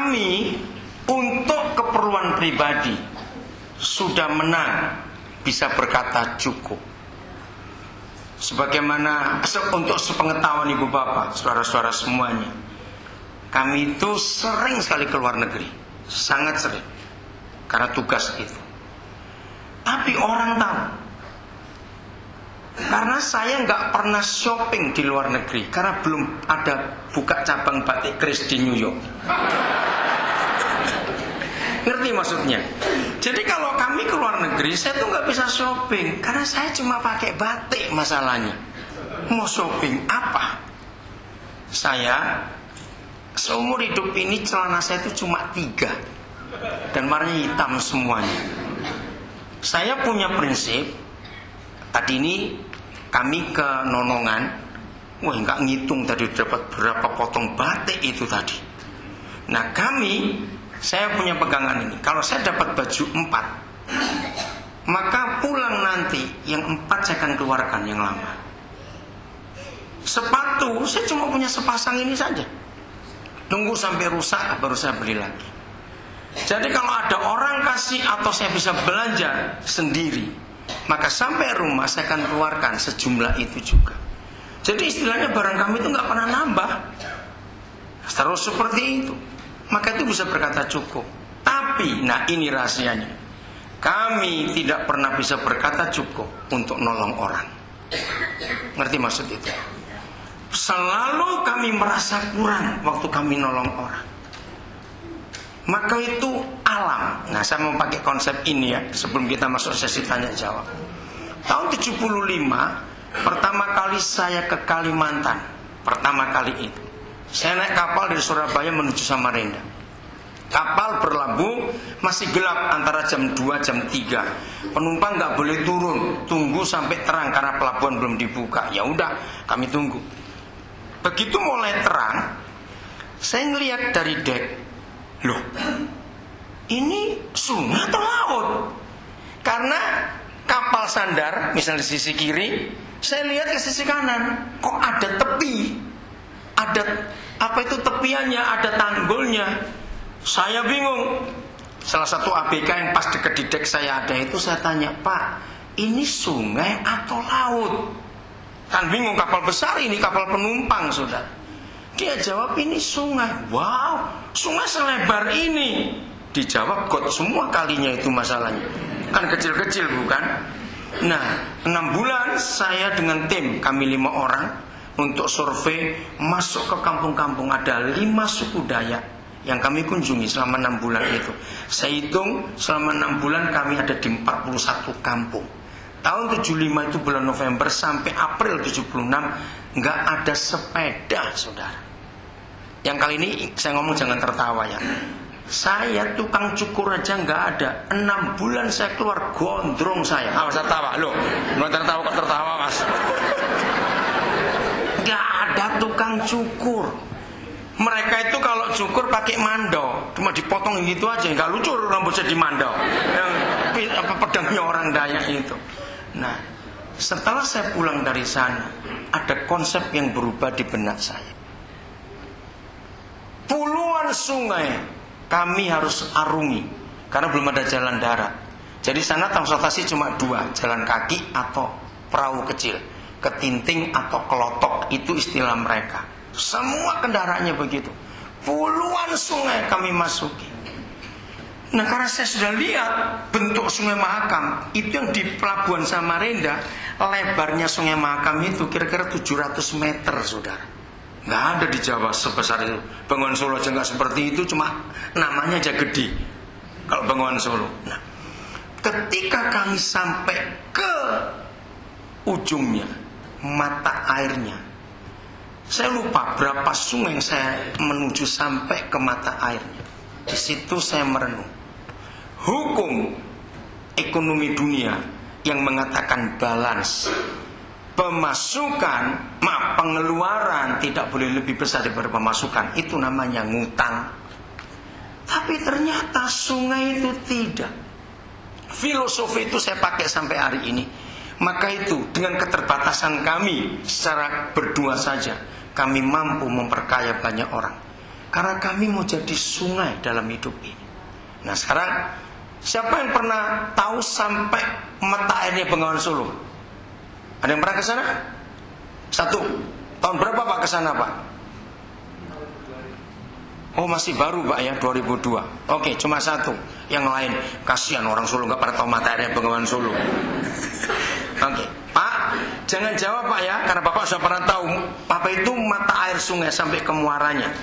kami untuk keperluan pribadi sudah menang, bisa berkata cukup. Sebagaimana untuk sepengetahuan ibu bapak, saudara-saudara semuanya, kami itu sering sekali ke luar negeri, sangat sering, karena tugas itu. Tapi orang tahu, karena saya nggak pernah shopping di luar negeri, karena belum ada buka cabang batik keris di New York. Ngerti maksudnya? Jadi kalau kami ke luar negeri, saya tuh nggak bisa shopping, karena saya cuma pakai batik masalahnya. Mau shopping apa? Saya seumur hidup ini celana saya itu cuma 3 dan warnanya hitam semuanya. Saya punya prinsip. Tadi ini kami ke Nonongan, wah nggak ngitung tadi dapat berapa potong batik itu tadi. Nah saya punya pegangan ini. Kalau saya dapat baju 4, maka pulang nanti yang 4 saya akan keluarkan yang lama. Sepatu saya cuma punya sepasang ini saja. Tunggu sampai rusak baru saya beli lagi. Jadi kalau ada orang kasih atau saya bisa belanja sendiri, maka sampai rumah saya akan keluarkan sejumlah itu juga. Jadi istilahnya barang kami itu nggak pernah nambah. Terus seperti itu, maka itu bisa berkata cukup. Tapi, nah ini rahasianya, kami tidak pernah bisa berkata cukup untuk nolong orang. Ngerti maksud itu? Selalu kami merasa kurang waktu kami nolong orang. Maka itu alam. Nah saya mau pakai konsep ini ya, sebelum kita masuk sesi tanya jawab. Tahun 75 pertama kali saya ke Kalimantan. Pertama kali itu saya naik kapal dari Surabaya menuju Samarinda. Kapal berlabuh masih gelap antara jam 2 jam 3. Penumpang nggak boleh turun, tunggu sampai terang karena pelabuhan belum dibuka. Ya udah, kami tunggu. Begitu mulai terang, saya ngelihat dari dek, loh, ini sungai atau laut? Karena kapal sandar, misalnya di sisi kiri, saya lihat ke sisi kanan, kok ada tepi, ada apa itu tepiannya, ada tanggulnya. Saya bingung. Salah satu ABK yang pas dekat di dek saya ada itu, saya tanya, Pak, ini sungai atau laut? Kan bingung, kapal besar ini, kapal penumpang, saudara. Dia jawab ini sungai. Wow, sungai selebar ini. Dijawab got semua kalinya itu masalahnya. Kan kecil-kecil bukan? Nah, 6 bulan saya dengan tim, kami 5 orang, untuk survei masuk ke kampung-kampung. Ada 5 suku Dayak yang kami kunjungi selama 6 bulan itu. Saya hitung selama 6 bulan kami ada di 41 kampung. Tahun 75 itu bulan November sampai April 76 nggak ada sepeda, saudara. Yang kali ini saya ngomong jangan tertawa ya. Saya tukang cukur aja nggak ada. 6 bulan saya keluar gondrong saya. Awas tertawa, loh. Mau tertawa kok tertawa mas? Nggak ada tukang cukur. Mereka itu kalau cukur pakai mandau, cuma dipotong gitu aja, nggak lucu rambutnya di mandau. Yang pedangnya orang Dayak itu. Nah, setelah saya pulang dari sana, ada konsep yang berubah di benak saya. Puluhan sungai kami harus arungi karena belum ada jalan darat. Jadi sana transportasi cuma 2, jalan kaki atau perahu kecil, ketinting atau kelotok, itu istilah mereka. Semua kendaraannya begitu. Puluhan sungai kami masuki. Nah karena saya sudah lihat bentuk Sungai Mahakam, itu yang di Pelabuhan Samarinda, lebarnya Sungai Mahakam itu kira-kira 700 meter, saudara. Nggak ada di Jawa sebesar itu. Bengawan Solo aja nggak seperti itu, cuma namanya aja gede. Kalau Bengawan Solo. Nah, ketika kami sampai ke ujungnya, mata airnya, saya lupa berapa sungai yang saya menuju sampai ke mata airnya. Di situ saya merenung. Hukum ekonomi dunia yang mengatakan balance, pengeluaran tidak boleh lebih besar daripada pemasukan, itu namanya ngutang. Tapi ternyata sungai itu tidak. Filosofi itu saya pakai sampai hari ini. Maka itu dengan keterbatasan kami secara berdua saja, kami mampu memperkaya banyak orang. Karena kami mau jadi sungai dalam hidup ini. Nah sekarang, siapa yang pernah tahu sampai mata airnya Bengawan Solo? Ada yang pernah ke sana? Satu. Tahun berapa Pak ke sana Pak? Oh masih baru Pak ya, 2002. Oke, cuma satu. Yang lain, kasihan orang Solo nggak pernah tahu mata airnya Bengawan Solo. Oke, Pak, jangan jawab Pak ya, karena Bapak sudah pernah tahu apa itu mata air sungai sampai ke muaranya.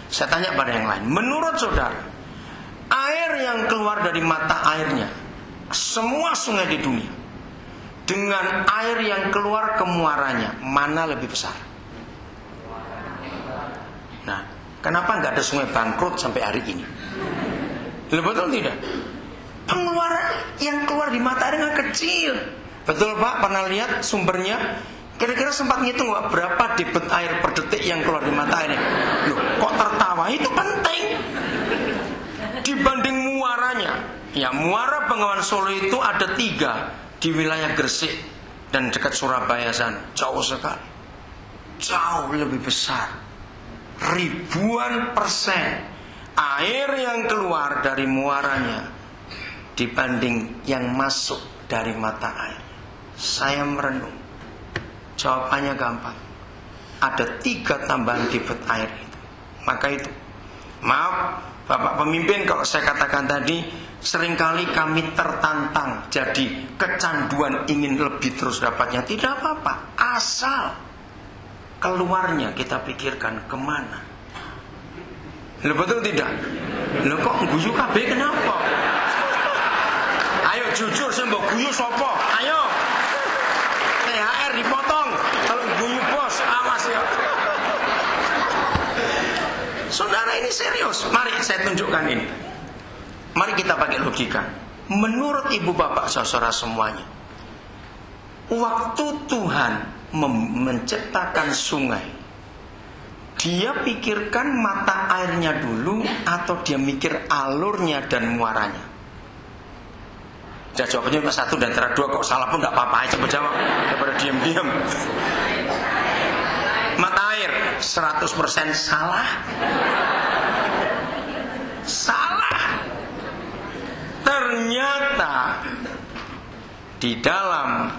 Saya tanya pada yang lain, menurut saudara, air yang keluar dari mata airnya semua sungai di dunia dengan air yang keluar ke muaranya, mana lebih besar? Nah, kenapa nggak ada sungai bangkrut sampai hari ini? Betul tidak? Pengeluaran yang keluar di mata airnya kecil. Betul Pak, pernah lihat sumbernya? Kira-kira sempat ngitung Pak, berapa debit air per detik yang keluar di mata airnya? Loh, kok tertawa? Itu penting. Dibanding muaranya. Ya, muara Bengawan Solo itu ada 3 di wilayah Gresik dan dekat Surabaya sana. Jauh sekali. Jauh lebih besar. Ribuan persen air yang keluar dari muaranya dibanding yang masuk dari mata air. Saya merenung. Jawabannya gampang. Ada 3 tambahan debit air itu. Maka itu, maaf Bapak pemimpin kalau saya katakan tadi, seringkali kami tertantang jadi kecanduan ingin lebih terus dapatnya. Tidak apa-apa, asal keluarnya kita pikirkan kemana. Loh betul tidak? Loh kok guyu kabeh kenapa? Ayo jujur saya mbok guyu sapa? Ayo. THR dipotong. Kalau guyu bos awas ya. Saudara ini serius. Mari saya tunjukkan ini. Mari kita pakai logika. Menurut ibu bapak saudara semuanya, waktu Tuhan menciptakan sungai, dia pikirkan mata airnya dulu atau dia mikir alurnya dan muaranya? Jadi jawabannya cuma 1 dan antara 2. Kok salah pun gak apa-apa, coba jawab daripada diam-diam. Mata air 100% salah. Salah. Ternyata di dalam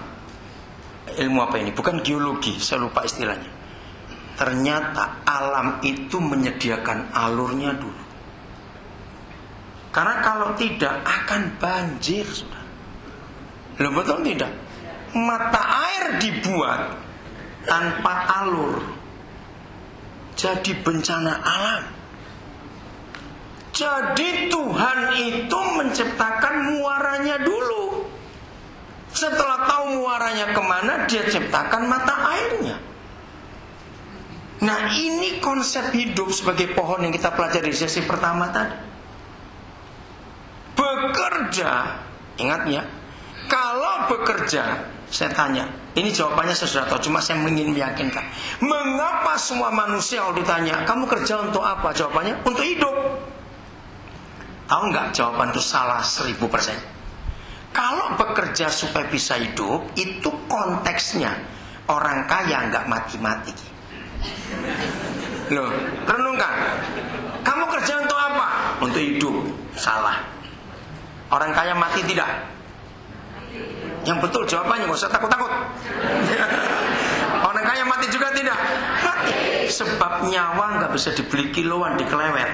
ilmu apa ini? Bukan geologi, saya lupa istilahnya. Ternyata alam itu menyediakan alurnya dulu. Karena kalau tidak akan banjir, saudara. Loh betul tidak? Mata air dibuat tanpa alur, jadi bencana alam. Jadi Tuhan itu menciptakan muaranya dulu. Setelah tahu muaranya kemana, dia ciptakan mata airnya. Nah ini konsep hidup sebagai pohon yang kita pelajari di sesi pertama tadi. Bekerja, ingat ya, kalau bekerja, saya tanya, ini jawabannya saya sudah tahu, cuma saya ingin meyakinkan. Mengapa semua manusia kalau ditanya, kamu kerja untuk apa? Jawabannya, untuk hidup. Tahu nggak jawaban itu salah 1000%. Kalau bekerja supaya bisa hidup, itu konteksnya orang kaya nggak mati-mati. Loh, renungkan. Kamu kerja untuk apa? Untuk hidup. Salah. Orang kaya mati tidak? Yang betul jawabannya, nggak usah takut-takut. Orang kaya mati juga tidak? Mati. Sebab nyawa nggak bisa dibeli kiloan di Klewer.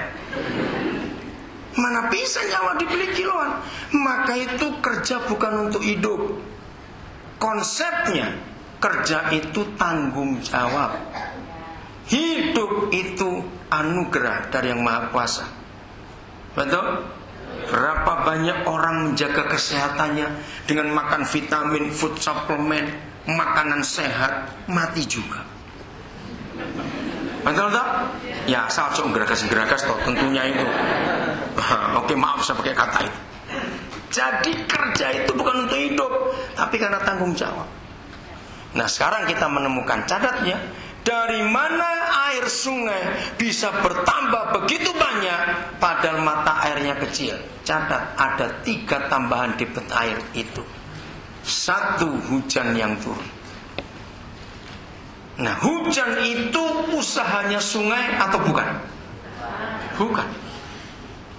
Mana bisa nyawa dibeli kiloan? Maka itu kerja bukan untuk hidup. Konsepnya kerja itu tanggung jawab. Hidup itu anugerah dari Yang Maha Kuasa. Betul? Berapa banyak orang menjaga kesehatannya dengan makan vitamin, food supplement, makanan sehat, mati juga. Betul tak? Ya asal cok geragas toh tentunya itu. Oke maaf saya pakai kata itu. Jadi kerja itu bukan untuk hidup, tapi karena tanggung jawab. Nah sekarang kita menemukan cadatnya. Dari mana air sungai bisa bertambah begitu banyak padahal mata airnya kecil? Catat, ada 3 tambahan debit air itu. 1, hujan yang turun. Nah hujan itu usahanya sungai atau bukan? Bukan.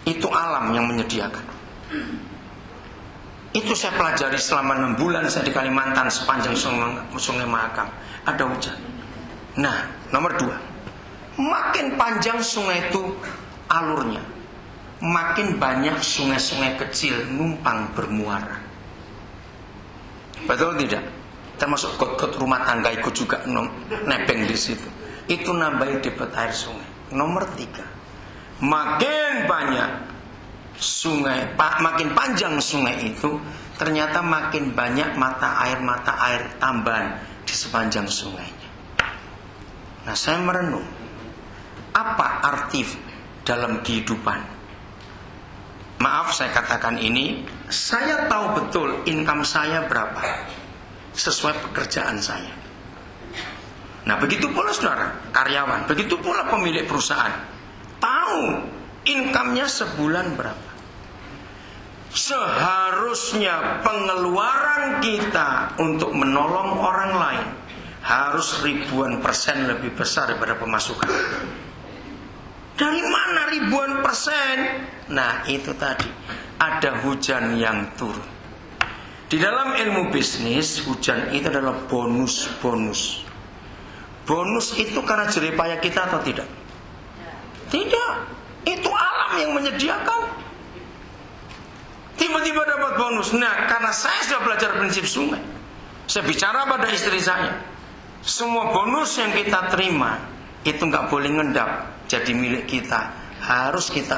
Itu alam yang menyediakan. Itu saya pelajari selama 6 bulan saya di Kalimantan sepanjang sungai Mahakam. Ada hujan. Nah, nomor 2. Makin panjang sungai itu alurnya, makin banyak sungai-sungai kecil numpang bermuara. Betul tidak? Termasuk got-got rumah tangga ikut juga nebeng di situ. Itu nambahin debit air sungai. Nomor 3. Makin banyak sungai, makin panjang sungai itu, ternyata makin banyak mata air tambahan di sepanjang sungainya. Nah, saya merenung, apa arti dalam kehidupan? Maaf saya katakan ini, saya tahu betul income saya berapa sesuai pekerjaan saya. Nah, begitu pula saudara, karyawan, begitu pula pemilik perusahaan, tahu income-nya sebulan berapa. Seharusnya pengeluaran kita untuk menolong orang lain harus ribuan persen lebih besar daripada pemasukan. Dari mana ribuan persen? Nah, itu tadi, ada hujan yang turun. Di dalam ilmu bisnis, hujan itu adalah bonus. Bonus itu karena jerih payah kita atau tidak? Tidak. Itu alam yang menyediakan. Tiba-tiba dapat bonus. Nah, karena saya sudah belajar prinsip sungai, saya bicara pada istri saya, semua bonus yang kita terima itu nggak boleh ngendap jadi milik kita, harus kita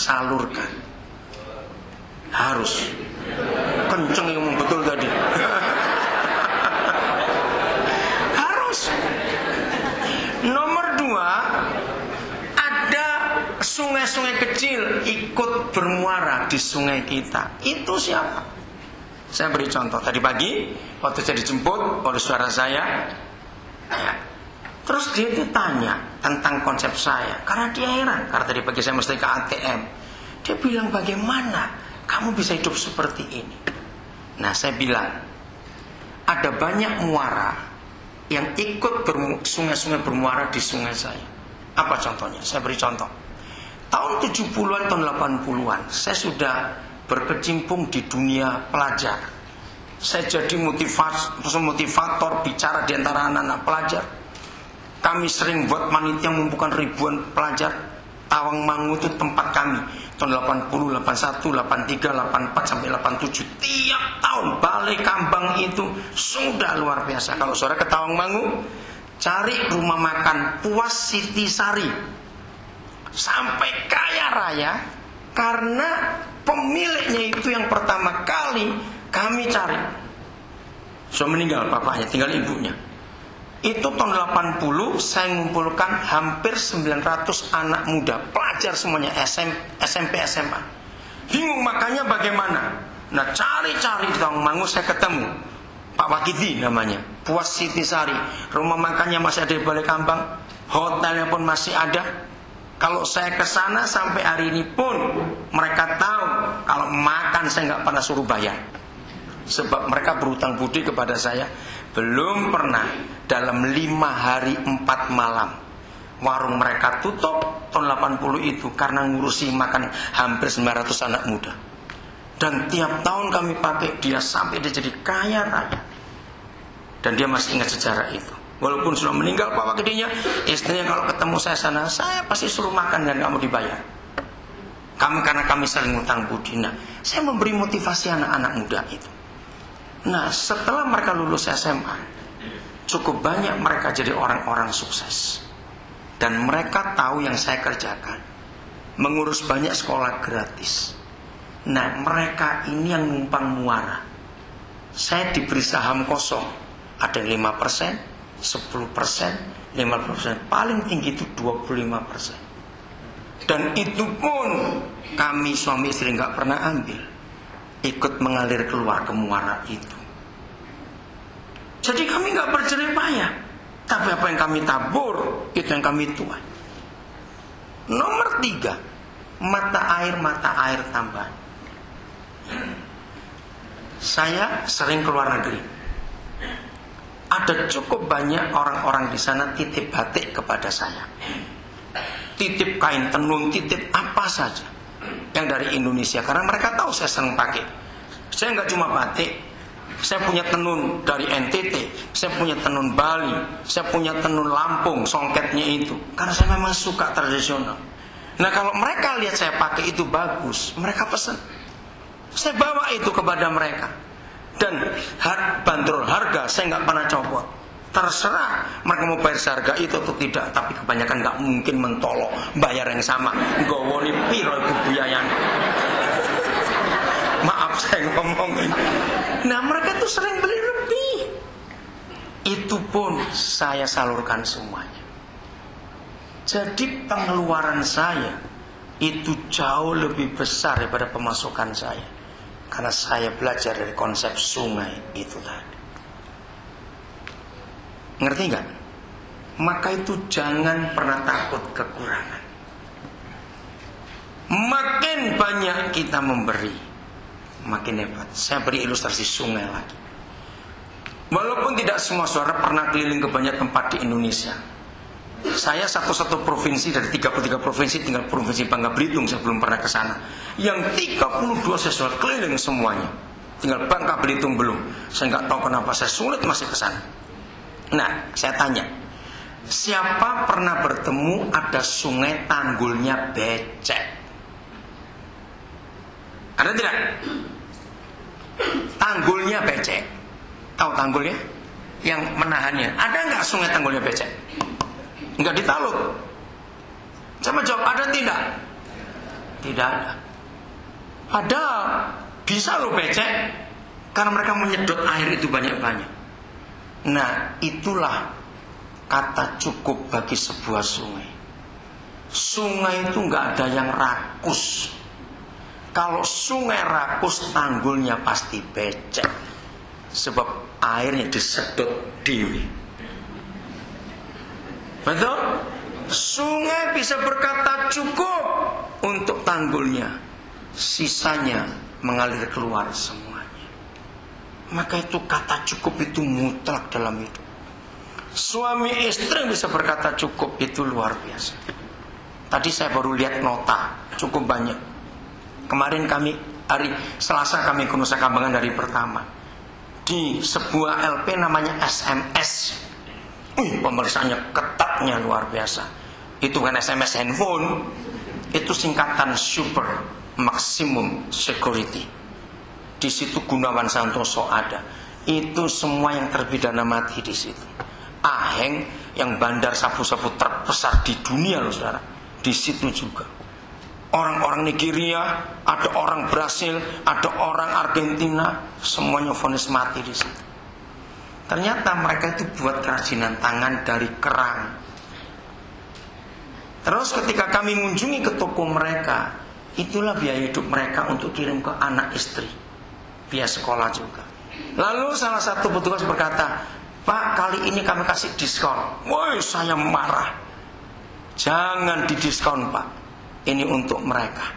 salurkan. Harus. Kenceng ngomong betul tadi. Harus. Nomor 2, ada sungai-sungai kecil ikut bermuara di sungai kita. Itu siapa? Saya beri contoh. Tadi pagi waktu saya dijemput oleh saudara saya, ya, terus dia itu tanya tentang konsep saya, karena dia heran, karena tadi pagi saya mesti ke ATM. Dia bilang, bagaimana kamu bisa hidup seperti ini? Nah, saya bilang, ada banyak muara yang ikut sungai-sungai bermuara di sungai saya. Apa contohnya? Saya beri contoh. Tahun 70-an, tahun 80-an, saya sudah berkecimpung di dunia pelajar. Saya jadi motivator bicara di antara anak-anak pelajar. Kami sering buat panitia mengumpulkan ribuan pelajar. Tawangmangu itu tempat kami. Tahun 80, 81, 83, 84 sampai 87. Tiap tahun Balai Kambang itu sudah luar biasa. Kalau saudara ke Tawangmangu, cari rumah makan Puas Siti Sari. Sampai kaya raya, karena pemiliknya itu yang pertama kali kami cari. Sudah meninggal bapaknya, tinggal ibunya. Itu tahun 80 saya mengumpulkan hampir 900 anak muda, pelajar semuanya, SMP, SMA. Bingung makannya bagaimana. Nah, cari-cari di Tawangmangu saya ketemu Pak Wakidi namanya, Puas Siti Sari. Rumah makannya masih ada di Balai Kambang, hotelnya pun masih ada. Kalau saya ke sana sampai hari ini pun mereka tahu kalau makan saya nggak pernah suruh bayar. Sebab mereka berutang budi kepada saya. Belum pernah dalam 5 hari 4 malam warung mereka tutup tahun 80 itu karena ngurusi makan hampir 900 anak muda. Dan tiap tahun kami pakai dia sampai dia jadi kaya raya. Dan dia masih ingat sejarah itu. Walaupun sudah meninggal Pak Wakidinya, istrinya kalau ketemu saya sana, saya pasti suruh makan dan kamu dibayar. Karena kami saling utang budi. Nah, saya memberi motivasi anak-anak muda itu. Nah, setelah mereka lulus SMA, cukup banyak mereka jadi orang-orang sukses. Dan mereka tahu yang saya kerjakan, mengurus banyak sekolah gratis. Nah, mereka ini yang numpang muara. Saya diberi saham kosong, ada 5%, 10%, 50%, paling tinggi itu 25%. Dan itu pun kami suami istri nggak pernah ambil. Ikut mengalir keluar ke muara itu. Jadi kami nggak berjerih payah, tapi apa yang kami tabur itu yang kami tuai. Nomor 3, mata air tambahan. Saya sering keluar negeri. Ada cukup banyak orang-orang di sana titip batik kepada saya. titip kain tenun, titip apa saja yang dari Indonesia, karena mereka tahu saya senang pakai. Saya nggak cuma batik, saya punya tenun dari NTT, saya punya tenun Bali, saya punya tenun Lampung, songketnya itu, karena saya memang suka tradisional. Nah kalau mereka lihat saya pakai itu bagus, mereka pesan, saya bawa itu kepada mereka. Dan bandrol harga saya nggak pernah copot. Terserah mereka mau bayar seharga itu atau tidak, tapi kebanyakan nggak mungkin mentolok bayar yang sama. Gowoni piro itu biayanya. Maaf saya ngomongin. Nah mereka tuh sering beli lebih. Itu pun saya salurkan semuanya. Jadi pengeluaran saya itu jauh lebih besar daripada pemasukan saya. Karena saya belajar dari konsep sungai itu tadi. Ngerti nggak? Maka itu jangan pernah takut kekurangan. Makin banyak kita memberi, makin hebat. Saya beri ilustrasi sungai lagi. Walaupun tidak semua saudara pernah keliling ke banyak tempat di Indonesia. Saya satu-satu provinsi dari 33 provinsi, tinggal provinsi Bangka Belitung saya belum pernah ke sana. Yang 32 saya sudah keliling semuanya. Tinggal Bangka Belitung belum. Saya nggak tahu kenapa saya sulit masih ke sana. Nah, saya tanya, siapa pernah bertemu ada sungai tanggulnya becek? Ada tidak? Tanggulnya becek. Tahu tanggulnya? Yang menahannya. Ada nggak sungai tanggulnya becek? Nggak ditalut. Sama jawab, ada tidak? Tidak ada. Padahal bisa lo becek karena mereka menyedot air itu banyak-banyak. Nah, itulah kata cukup bagi sebuah sungai. Sungai itu nggak ada yang rakus. Kalau sungai rakus, tanggulnya pasti becek. Sebab airnya disedot dewi. Betul? Sungai bisa berkata cukup untuk tanggulnya. Sisanya mengalir keluar semuanya. Maka itu kata cukup itu mutlak dalam hidup. Suami istri bisa berkata cukup, itu luar biasa. Tadi saya baru lihat nota, cukup banyak. Kemarin kami, hari Selasa kami ke Nusa Kambangan dari pertama. Di sebuah LP namanya SMS. Pemeriksaannya ketatnya luar biasa. Itu kan SMS handphone. Itu singkatan Super Maximum Security. Di situ Gunawan Santoso ada. Itu semua yang terpidana mati di situ. Aheng yang bandar sabu-sabu terbesar di dunia loh saudara. Di situ juga. Orang-orang Nigeria, ada orang Brasil, ada orang Argentina, semuanya vonis mati di situ. Ternyata mereka itu buat kerajinan tangan dari kerang. Terus ketika kami mengunjungi ke toko mereka, itulah biaya hidup mereka untuk kirim ke anak istri. Biaya sekolah juga. Lalu salah satu petugas berkata, Pak, kali ini kami kasih diskon. Woi, saya marah. Jangan didiskon, Pak. Ini untuk mereka.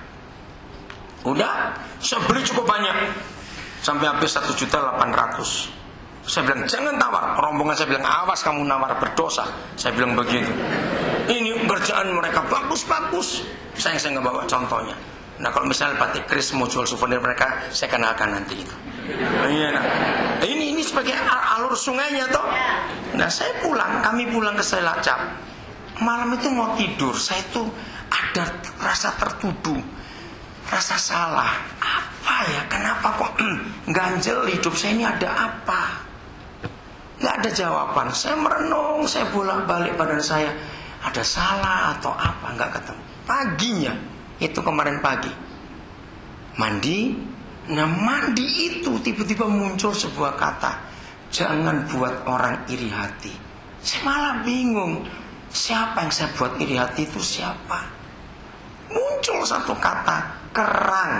Udah, saya beli cukup banyak. Sampai habis 1.800.000. Saya bilang, jangan tawar. Rombongan saya bilang, awas kamu nawar, berdosa. Saya bilang begitu. Ini kerjaan mereka bagus-bagus. Saya nggak bawa contohnya. Nah kalau misalnya batik keris mau jual souvenir mereka, saya kenalkan nanti itu. Iya, nah. Ini sebagai alur sungainya toh. Nah saya pulang, kami pulang ke Cilacap. Malam itu mau tidur, saya itu ada rasa tertuduh, rasa salah. Apa ya? Kenapa kok ganjel hidup saya ini, ada apa? Gak ada jawaban. Saya merenung, saya bolak-balik badan saya. Ada salah atau apa? Gak ketemu. Paginya, itu kemarin pagi, mandi. Nah mandi itu tiba-tiba muncul sebuah kata, jangan buat orang iri hati. Saya malah bingung, siapa yang saya buat iri hati itu siapa? Muncul satu kata, kerang.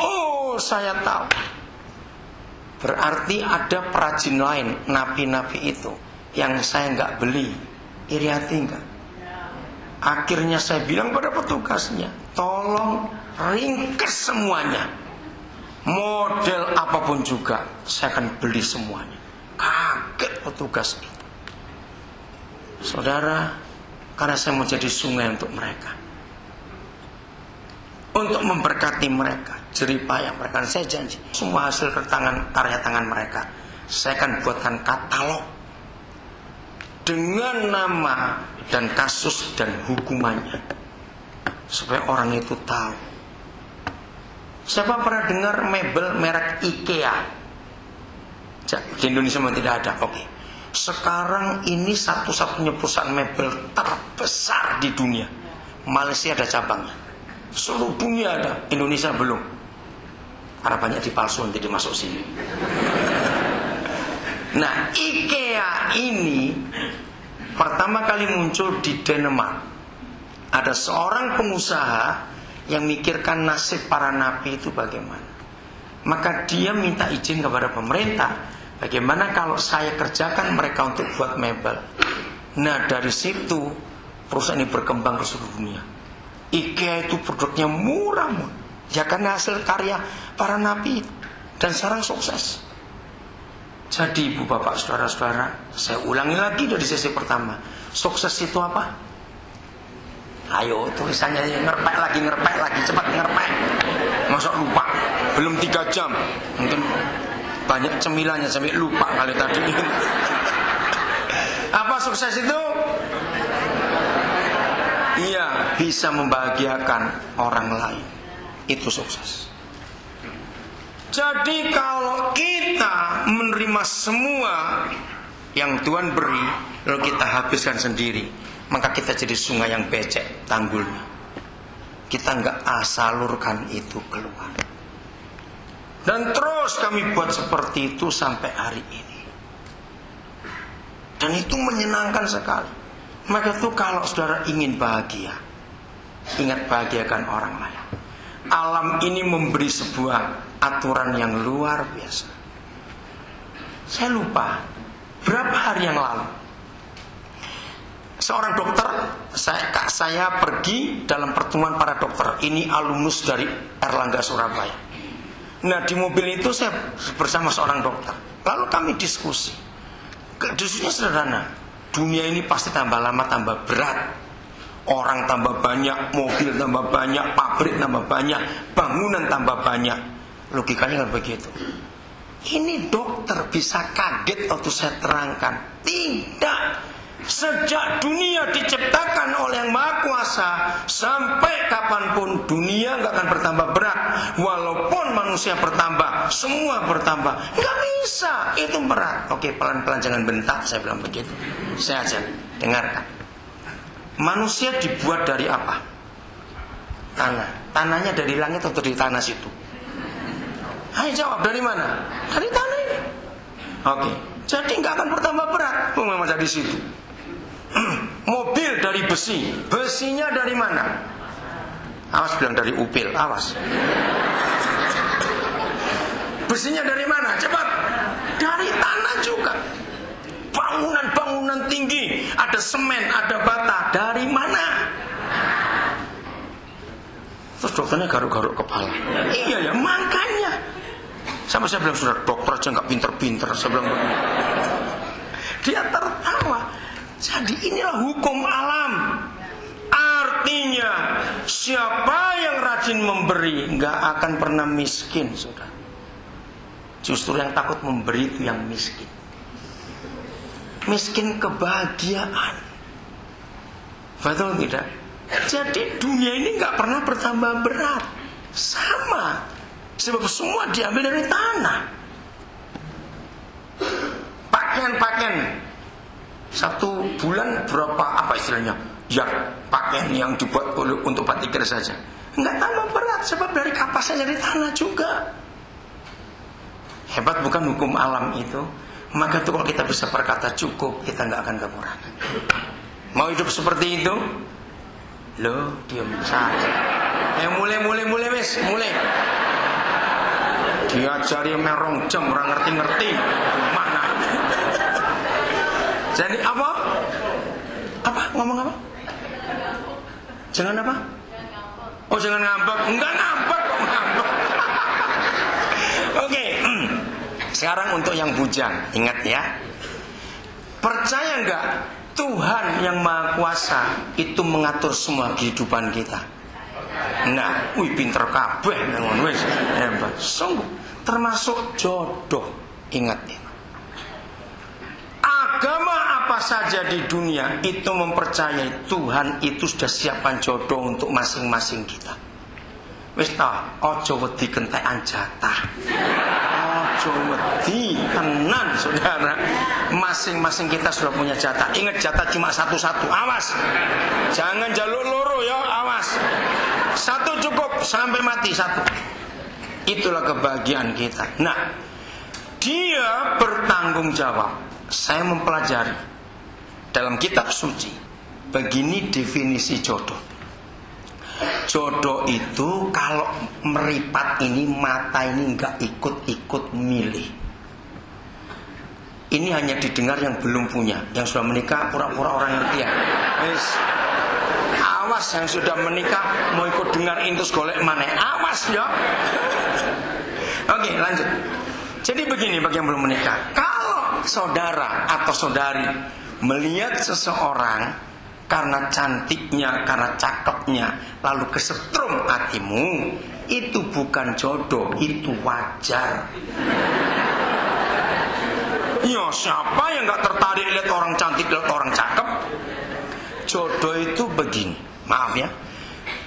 Oh saya tahu. Berarti ada perajin lain, napi-napi itu, yang saya nggak beli. Iri hati nggak? Akhirnya saya bilang pada petugasnya, tolong ringkas semuanya. Model apapun juga, saya akan beli semuanya. Kaget petugas itu. Saudara, Karena saya mau jadi sungai untuk mereka, untuk memberkati mereka, jerih payah mereka. Saya janji semua hasil karya tangan mereka saya akan buatkan katalog dengan nama dan kasus dan hukumannya, supaya orang itu tahu. Siapa pernah dengar mebel merek IKEA? Di Indonesia memang tidak ada. Oke. Sekarang ini satu-satunya perusahaan mebel terbesar di dunia. Malaysia ada cabangnya, seluruh dunia ada, Indonesia belum. Karena banyak dipalsu nanti dimasuk sini. Nah, IKEA ini pertama kali muncul di Denmark. Ada seorang pengusaha yang mikirkan nasib para nabi itu bagaimana. Maka dia minta izin kepada pemerintah, bagaimana kalau saya kerjakan mereka untuk buat mebel. Nah, dari situ perusahaan ini berkembang ke seluruh dunia. IKEA itu produknya murah, ya karena hasil karya para nabi dan sekarang sukses. Jadi ibu bapak saudara-saudara, saya ulangi lagi dari sesi pertama. Sukses itu apa? Ayo tulisannya ngerpek lagi, cepat ngerpek. Masa lupa? Belum 3 jam. Mungkin banyak cemilannya sampai lupa kali tadi. Apa sukses itu? Iya, bisa membahagiakan orang lain. Itu sukses. Jadi kalau kita menerima semua yang Tuhan beri, lalu kita habiskan sendiri, maka kita jadi sungai yang becek tanggulnya. Kita nggak salurkan itu keluar. Dan terus kami buat seperti itu sampai hari ini. Dan itu menyenangkan sekali. Maka itu kalau saudara ingin bahagia, ingat bahagiakan orang lain. Alam ini memberi sebuah aturan yang luar biasa. Saya lupa berapa hari yang lalu, seorang dokter, saya pergi dalam pertemuan para dokter. Ini alumnus dari Erlangga Surabaya. Nah, di mobil itu saya bersama seorang dokter. Lalu kami diskusi. Diskusinya sederhana. Dunia ini pasti tambah lama tambah berat. Orang tambah banyak, mobil tambah banyak, pabrik tambah banyak, bangunan tambah banyak. Logikanya kan begitu. Ini dokter bisa kaget waktu saya terangkan. Tidak. Sejak dunia diciptakan oleh Yang Maha Kuasa, sampai kapanpun dunia nggak akan bertambah berat. Walaupun manusia bertambah, semua bertambah. Nggak bisa, itu berat. Oke, pelan-pelan jangan bentak, saya bilang begitu. Saya aja dengarkan. Manusia dibuat dari apa? Tanah. Tanahnya dari langit atau dari tanah situ? Ayo jawab, dari mana? Dari tanah ini. Oke, jadi nggak akan bertambah berat. Memang dari situ. Mobil dari besi. Besinya dari mana? Awas bilang dari upil, awas. Besinya dari mana? Cepat. Dari tanah juga. Bangunan-bangunan tinggi, ada semen, ada bata. Dari mana? Terus dokternya garuk-garuk kepala. Iya ya, makanya. Sama saya bilang, sudah dokter aja nggak pinter-pinter. Saya bilang begitu. Dia tertawa. Jadi inilah hukum alam. Artinya siapa yang rajin memberi nggak akan pernah miskin, saudara. Justru yang takut memberi itu yang miskin. Miskin kebahagiaan. Betul tidak? Jadi dunia ini nggak pernah bertambah berat. Sama. Sebab semua diambil dari tanah. Pakaian-pakaian 1 bulan berapa, apa istilahnya? Ya, pakaian yang dibuat untuk batikir saja. Nggak tambah berat, sebab dari kapasnya dari tanah juga. Hebat bukan hukum alam itu? Maka itu kalau kita bisa berkata cukup, kita nggak akan kekurangan. Mau hidup seperti itu? Loh, diam saja. Mulai wes, mulai. Diajari merong jam, orang ngerti-ngerti. Mana? Jadi apa? Apa? Ngomong apa? Jangan apa? Oh, jangan ngambek. Enggak ngambek kok, ngambek. Oke. Sekarang untuk yang bujang, ingat ya. Percaya enggak Tuhan yang Maha Kuasa itu mengatur semua kehidupan kita. Nah, pinter kabeh ngono wis. Hebat. Sungguh termasuk jodoh. Ingat ini. Agama apa saja di dunia itu mempercayai Tuhan itu sudah siapkan jodoh untuk masing-masing kita. Wis ta, aja wedi kentekan jatah. Aja wedi tenan saudara. Masing-masing kita sudah punya jatah. Ingat jatah cuma satu-satu. Awas. Jangan jaluk loro ya, awas. Satu cukup sampai mati satu. Itulah kebahagiaan kita. Nah, dia bertanggung jawab. Saya mempelajari dalam kitab suci. Begini definisi jodoh. Jodoh itu kalau meripat ini mata ini nggak ikut-ikut milih. Ini hanya didengar yang belum punya. Yang sudah menikah pura-pura orang ngerti ya. Wis. Awas yang sudah menikah mau ikut dengar intus golek maneh. Awas ya. Oke, lanjut. Jadi begini bagi yang belum menikah. Kalau saudara atau saudari melihat seseorang karena cantiknya, karena cakepnya, lalu kesetrum hatimu, itu bukan jodoh, itu wajar. Ya siapa yang gak tertarik lihat orang cantik, lihat orang cakep? Jodoh itu begini, maaf ya.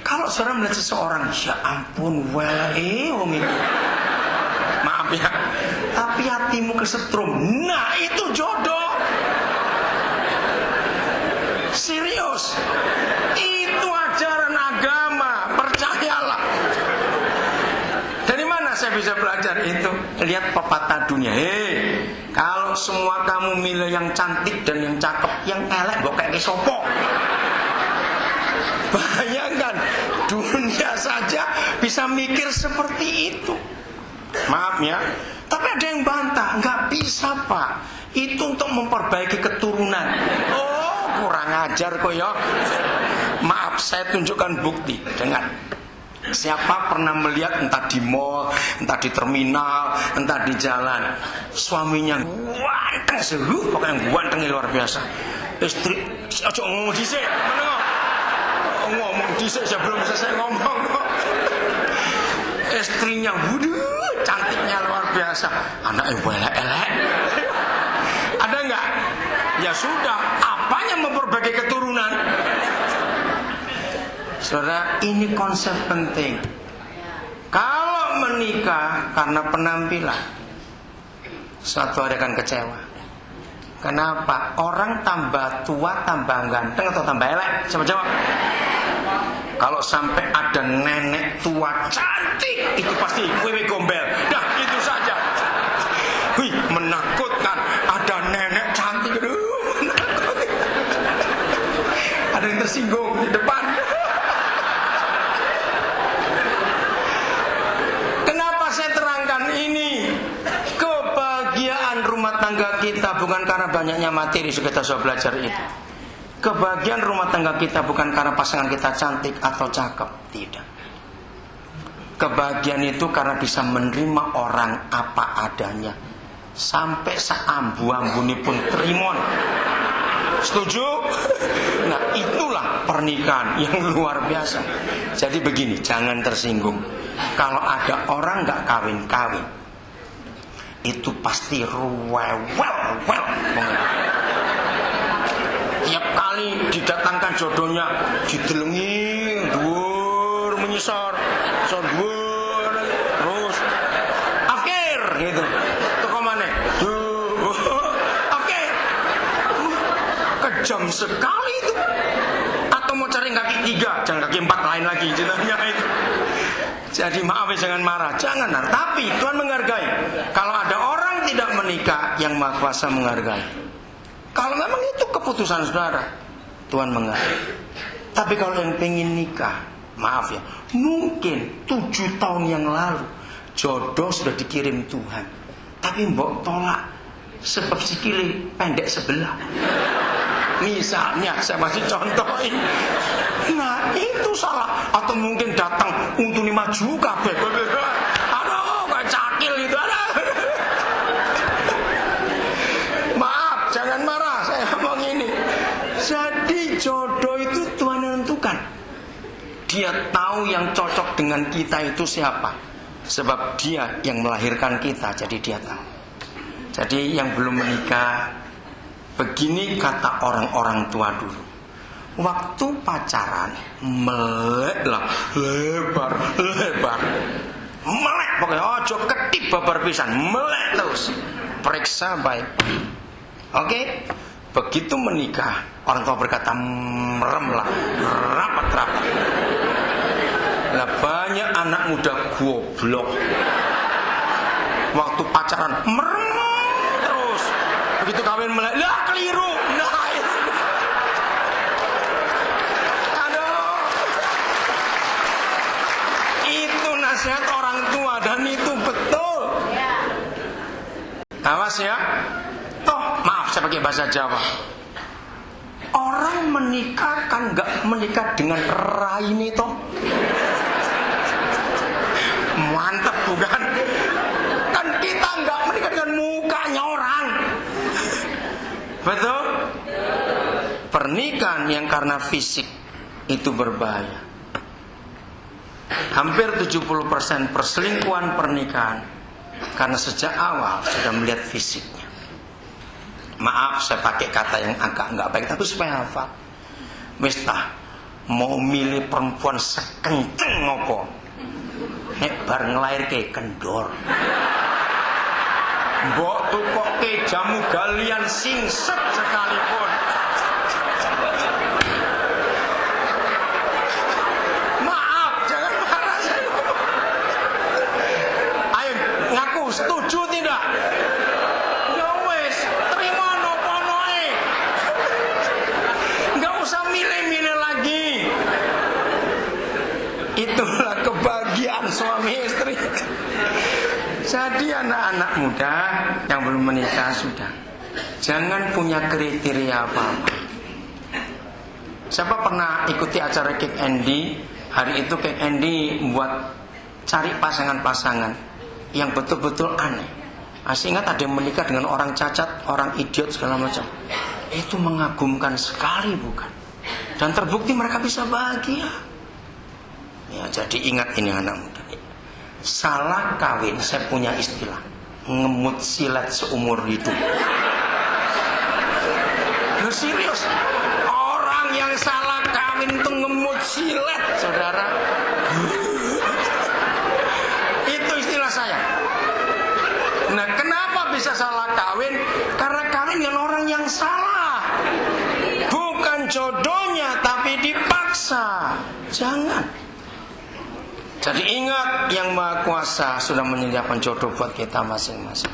Kalau saudara melihat seseorang, ya ampun, wong itu. Maaf ya, tapi hatimu kesetrum, nah itu jodoh. Serius, itu ajaran agama, percayalah. Dari mana saya bisa belajar itu? Lihat pepatah dunia. Kalau semua kamu milih yang cantik dan yang cakep, yang elek kok kayak sopo. Bayangkan, dunia saja bisa mikir seperti itu. Maaf ya, tapi ada yang bantah, nggak bisa pak. Itu untuk memperbaiki keturunan. Oh, kurang ajar kok ya. Maaf, saya tunjukkan bukti. Dengar. Siapa pernah melihat entah di mall, entah di terminal, entah di jalan, suaminya ganteng, pokoknya ganteng luar biasa. Istri, ojo ngomong dhisik, ngomong dhisik sebelum selesai ngomong. Istrinya, cantiknya luar biasa, anaknya elek-elek. Ada enggak? Ya sudah, apanya memperbaiki keturunan? Saudara, ini konsep penting. Kalau menikah karena penampilan, suatu hari akan kecewa. Kenapa? Orang tambah tua tambah ganteng atau tambah elek? Coba jawab. Kalau sampai ada nenek tua cantik, itu pasti wewe gombel. Dah, itu saja. Wih, menakutkan. Ada nenek cantik, menakutkan. Ada yang tersinggung di depan. Kenapa saya terangkan ini? Kebahagiaan rumah tangga kita bukan karena banyaknya materi, kita sudah belajar itu. Kebahagiaan rumah tangga kita bukan karena pasangan kita cantik atau cakep, tidak. Kebahagiaan itu karena bisa menerima orang apa adanya, sampai seambu-ambuni pun terimon. Setuju? Nah, itulah pernikahan yang luar biasa. Jadi begini, jangan tersinggung. Kalau ada orang gak kawin-kawin, itu pasti ruwel. Tiap kali didatangkan jodohnya, didelengi, dhuwur menyisor, dhuwur, terus afkir gitu. Teko maneh. Afkir. Kejam sekali itu. Atau mau cari kaki 3, jangan kaki 4 lain lagi jenengnya itu. Jadi maaf ya, jangan marah, jangan. Tapi Tuhan menghargai. Kalau ada orang tidak menikah, yang Maha Kuasa menghargai. Kalau memang itu keputusan saudara, Tuhan menghargai. Tapi kalau yang pengen nikah, maaf ya, mungkin 7 tahun yang lalu jodoh sudah dikirim Tuhan, tapi mbok tolak sebab sikile pendek sebelah. Misalnya, saya masih contohin. Nah, itu salah. Atau mungkin datang untuk 5 juga. Aduh, gak cakil itu. Aduh. Maaf, jangan marah. Saya ngomong ini. Dia tahu yang cocok dengan kita itu siapa. Sebab dia yang melahirkan kita, jadi dia tahu. Jadi yang belum menikah, begini kata orang-orang tua dulu. Waktu pacaran, melek lah, lebar. Melek, pokoknya ojo ketip babar pisan, melek terus. Periksa baik. Oke? Begitu menikah, orang tua berkata, merem lah, rapat-rapat. Lah banyak anak muda goblok. Waktu pacaran merem terus. Begitu kawin melek, lah keliru. Nah, aduh. Itu nasihat orang tua dan itu betul. Awas ya. Toh, maaf saya pakai bahasa Jawa. Orang menikah kan nggak menikah dengan raine toh. Mantap bukan? Kan kita nggak menikah dengan mukanya orang. Betul? Pernikahan yang karena fisik itu berbahaya. Hampir 70% perselingkuhan pernikahan karena sejak awal sudah melihat fisiknya. Maaf saya pakai kata yang agak nggak baik, tapi supaya hafal. Wis tah, mau milih perempuan sekenceng ngopo? Nek bar nglairke kendor. Mbok tukoke jamu galian singset sekalipun. Maaf, jangan marah saya. Ayo ngaku setuju tidak? Ya wes, terima nopo-noe. Enggak usah milih-milih lagi. Itulah kebahagiaan suami istri. Jadi anak-anak muda yang belum menikah sudah, jangan punya kriteria apa-apa. Siapa pernah ikuti acara Kick Andy? Hari itu Kick Andy buat cari pasangan-pasangan yang betul-betul aneh. Masih ingat ada yang menikah dengan orang cacat, orang idiot segala macam. Itu mengagumkan sekali bukan? Dan terbukti mereka bisa bahagia. Ya, jadi ingat ini anak muda. Salah kawin, saya punya istilah, ngemut silet seumur hidup. Lu serius? Orang yang salah kawin itu ngemut silet, saudara. Itu istilah saya. Nah, kenapa bisa salah kawin? Karena kawin dengan orang yang salah. Bukan jodohnya, tapi dipaksa. Jangan. Jadi ingat, yang Maha Kuasa sudah menyediakan jodoh buat kita masing-masing.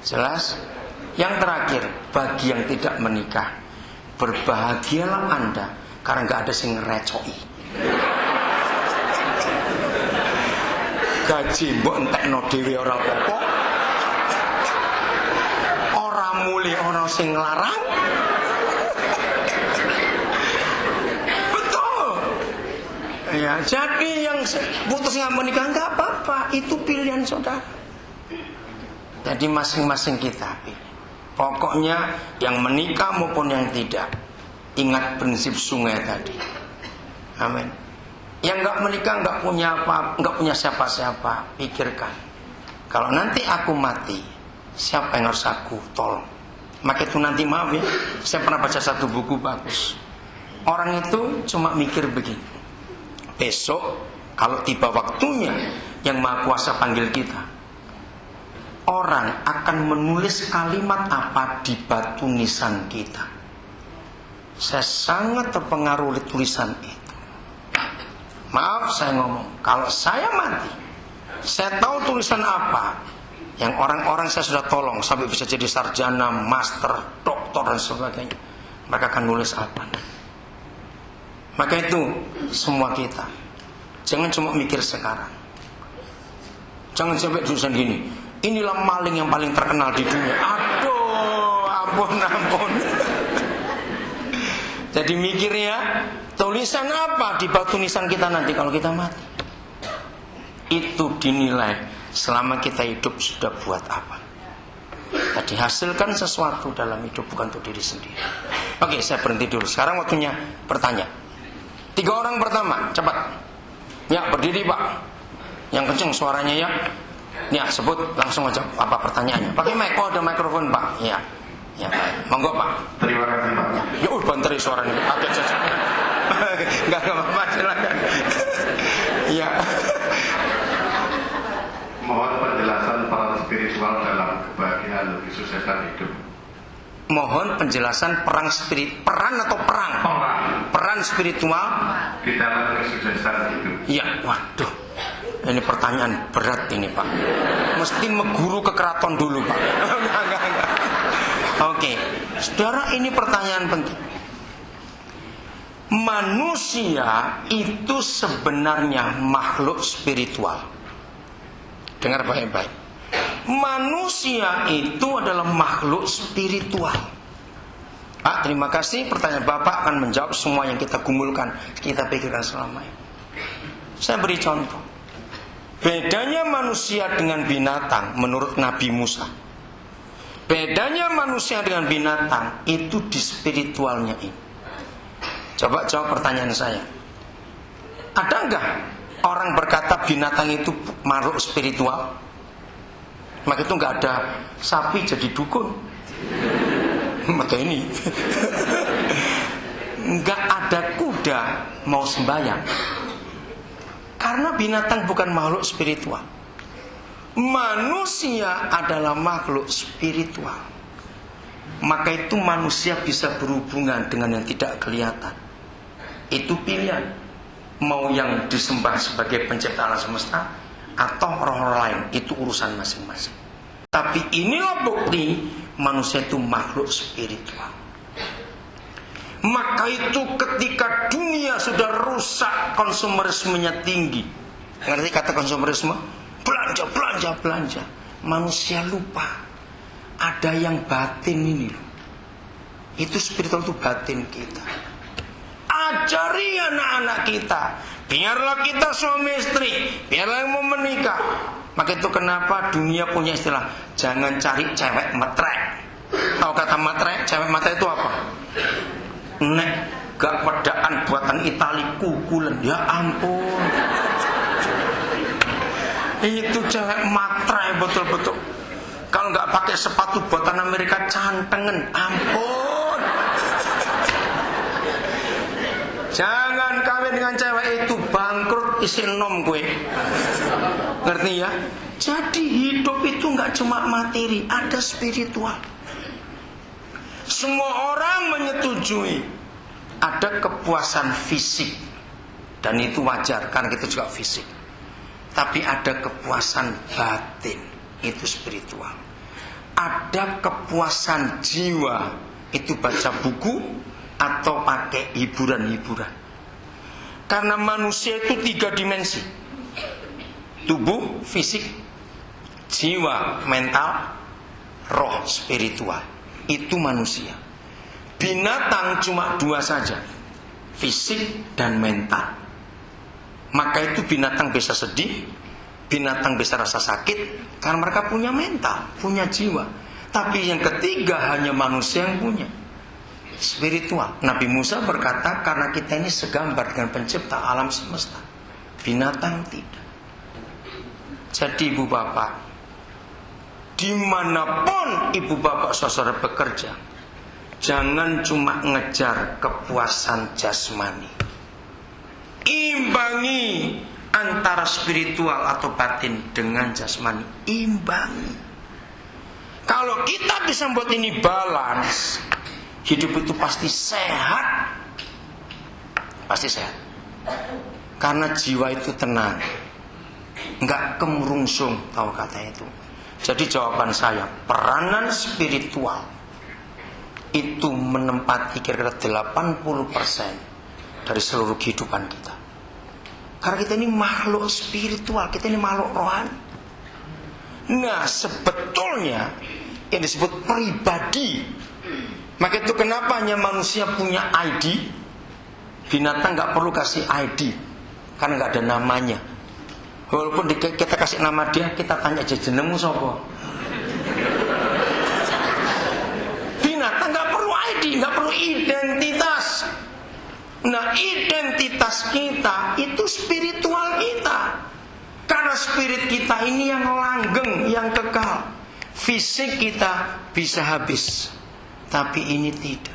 Jelas? Yang terakhir, bagi yang tidak menikah, berbahagialah Anda karena nggak ada sing ngerecoi. Gaji mbok entekno dhewe ora apa-apa. Ora muli ana sing nglarang. Ya, jadi yang putus nggak menikah nggak apa-apa, itu pilihan saudara. Jadi masing-masing kita pilih. Pokoknya yang menikah maupun yang tidak, ingat prinsip sungai tadi. Amin. Yang nggak menikah nggak punya apa, nggak punya siapa-siapa, pikirkan. Kalau nanti aku mati, siapa yang harus aku tolong? Maka itu nanti maaf ya, saya pernah baca satu buku bagus. Orang itu cuma mikir begini. Besok kalau tiba waktunya yang Maha Kuasa panggil kita, orang akan menulis kalimat apa di batu nisan kita. Saya sangat terpengaruh oleh tulisan itu. Maaf saya ngomong, kalau saya mati, saya tahu tulisan apa yang orang-orang saya sudah tolong sampai bisa jadi sarjana, master, doktor dan sebagainya. Mereka akan nulis apa? Maka itu semua kita, jangan cuma mikir sekarang. Jangan sampai tulisan gini, inilah maling yang paling terkenal di dunia. Aduh, ampun. Jadi mikir ya, tulisan apa di batu nisan kita nanti kalau kita mati. Itu dinilai selama kita hidup sudah buat apa. Jadi hasilkan sesuatu dalam hidup, bukan untuk diri sendiri. Oke, saya berhenti dulu. Sekarang waktunya bertanya. 3 orang pertama, cepat. Ya, berdiri Pak. Yang kenceng suaranya ya. Ya, sebut langsung aja apa pertanyaannya. Pakai mic, oh ada mikrofon Pak. Ya. Ya, monggo Pak. Terima kasih Pak. Ya, banteri suaranya. Agak saja. Enggak apa-apa, silakan. Ya. Mohon penjelasan peran spiritual dalam kebahagiaan dan kesuksesan hidup. Mohon penjelasan peran atau perang? Peran spiritual di dalam kesuksesan hidup. Ya, waduh. Ini pertanyaan berat ini Pak. Mesti meguru ke keraton dulu Pak. Enggak. Oke, saudara, ini pertanyaan penting. Manusia itu sebenarnya makhluk spiritual. Dengar baik-baik. Manusia itu adalah makhluk spiritual. Pak, terima kasih. Pertanyaan Bapak akan menjawab semua yang kita gumulkan, kita pikirkan selama ini. Saya beri contoh. Bedanya manusia dengan binatang menurut Nabi Musa. Bedanya manusia dengan binatang itu di spiritualnya ini. Coba jawab pertanyaan saya. Ada enggak orang berkata binatang itu makhluk spiritual? Maka itu enggak ada sapi jadi dukun. Maka ini enggak ada kuda mau sembahyang. Karena binatang bukan makhluk spiritual. Manusia adalah makhluk spiritual. Maka itu manusia bisa berhubungan dengan yang tidak kelihatan. Itu pilihan. Mau yang disembah sebagai pencipta alam semesta atau roh-roh lain, itu urusan masing-masing. Tapi inilah bukti manusia itu makhluk spiritual. Maka itu ketika dunia sudah rusak, konsumerismenya tinggi. Ngerti kata konsumerisme? Belanja. Manusia lupa ada yang batin ini loh. Itu spiritual, itu batin kita. Ajari anak-anak kita. Biarlah kita suami istri, biarlah yang mau menikah. Maka itu kenapa dunia punya istilah, jangan cari cewek metrek. Tahu kata metrek? Cewek metrek itu apa? Nek gak wedaan buatan Itali kukulen. Ya ampun, itu cewek matre betul-betul. Kalau gak pakai sepatu buatan Amerika cantengen. Ampun. Jangan kawin dengan cewek itu, bangkrut isi nom gue. Ngerti ya? Jadi hidup itu gak cuma materi, ada spiritual. Semua orang menyetujui ada kepuasan fisik, dan itu wajar karena kita juga fisik. Tapi ada kepuasan batin, itu spiritual. Ada kepuasan jiwa, itu baca buku atau pakai hiburan-hiburan. Karena manusia itu 3 dimensi: tubuh, fisik, jiwa, mental, roh, spiritual. Itu manusia. Binatang cuma 2 saja, fisik dan mental. Maka itu binatang bisa sedih, binatang bisa rasa sakit, karena mereka punya mental, punya jiwa. Tapi yang ketiga hanya manusia yang punya, spiritual. Nabi Musa berkata, karena kita ini segambar dengan pencipta alam semesta, binatang tidak. Jadi ibu bapak, dimanapun ibu bapak saudara bekerja, jangan cuma ngejar kepuasan jasmani. Imbangi antara spiritual atau batin dengan jasmani. Imbangi. Kalau kita bisa membuat ini balance, hidup itu pasti sehat. Pasti sehat. Karena jiwa itu tenang, nggak kemurungsung, tahu kata itu. Jadi jawaban saya, peranan spiritual itu menempati kira-kira 80% dari seluruh kehidupan kita. Karena kita ini makhluk spiritual, kita ini makhluk rohani. Nah, sebetulnya yang disebut pribadi. Maka itu kenapa hanya manusia punya ID, binatang nggak perlu kasih ID, karena nggak ada namanya. Walaupun kita kasih nama dia, kita tanya aja jenengmu sapa. Binatang nggak perlu ID, nggak perlu identitas. Nah, identitas kita itu spiritual kita. Karena spirit kita ini yang langgeng, yang kekal. Fisik kita bisa habis, tapi ini tidak.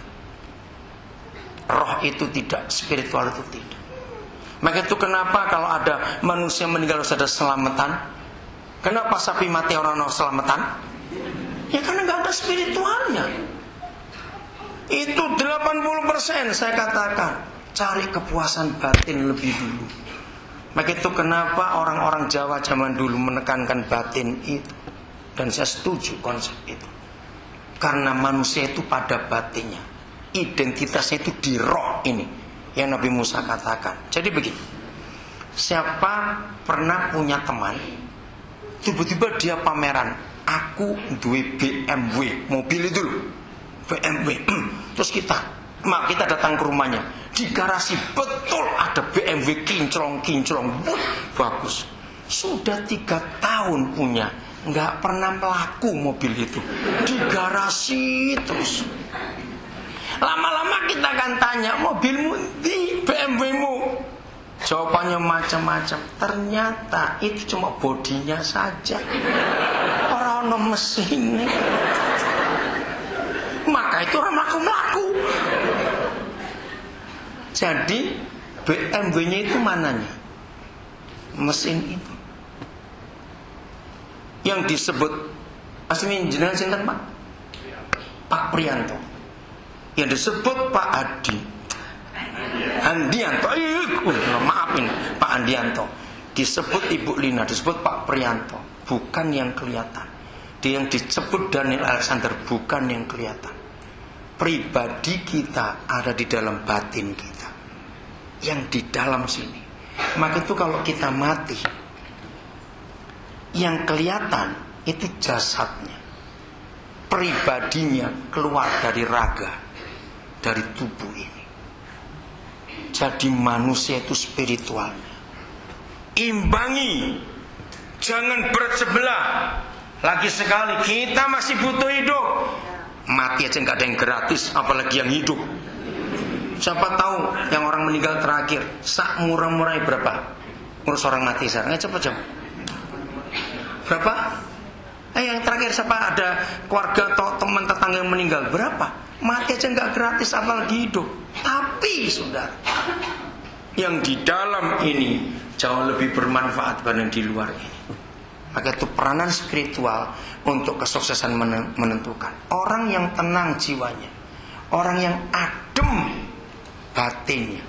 Roh itu tidak, spiritual itu tidak. Maka itu kenapa kalau ada manusia meninggal harus ada selamatan? Kenapa sapi mati orang mau selamatan? Ya karena nggak ada spiritualnya. Itu 80% saya katakan. Cari kepuasan batin lebih dulu. Maka itu kenapa orang-orang Jawa zaman dulu menekankan batin itu. Dan saya setuju konsep itu. Karena manusia itu pada batinnya. Identitasnya itu di roh ini. Yang Nabi Musa katakan. Jadi begini. Siapa pernah punya teman, tiba-tiba dia pameran, aku duwe BMW, mobil itu loh, BMW. Terus kita datang ke rumahnya, di garasi betul ada BMW kinclong-kinclong, bagus. Sudah 3 tahun punya, nggak pernah melaku mobil itu, di garasi terus. Lama-lama kita akan tanya, mobilmu di BMW-mu? Jawabannya macam-macam. Ternyata itu cuma bodinya saja, orang mesinnya. Maka itu orang melaku-melaku. Jadi BMW-nya itu mananya? Mesin itu. Yang disebut aslinya jenengan sinten Pak? Pak Prianto. Yang disebut Pak Andianto. Maaf ini Pak Andianto. Disebut Ibu Lina, disebut Pak Prianto. Bukan yang kelihatan. Dia yang disebut Daniel Alexander, bukan yang kelihatan. Pribadi kita ada di dalam batin kita, yang di dalam sini. Maka itu kalau kita mati, yang kelihatan itu jasadnya, pribadinya keluar dari raga, dari tubuh ini. Jadi manusia itu spiritualnya. Imbangi, jangan bersebelah. Lagi sekali kita masih butuh hidup. Mati aja nggak ada yang gratis, apalagi yang hidup. Siapa tahu yang orang meninggal terakhir sak murah-murahnya berapa? Ngurus orang mati sekarang, cepet. Berapa? Yang terakhir siapa, ada keluarga atau teman tetangga yang meninggal, berapa? Mati aja nggak gratis, apalagi hidup. Tapi saudara, yang di dalam ini jauh lebih bermanfaat dibanding di luar ini. Maka itu peranan spiritual untuk kesuksesan menentukan. Orang yang tenang jiwanya, orang yang adem batinnya,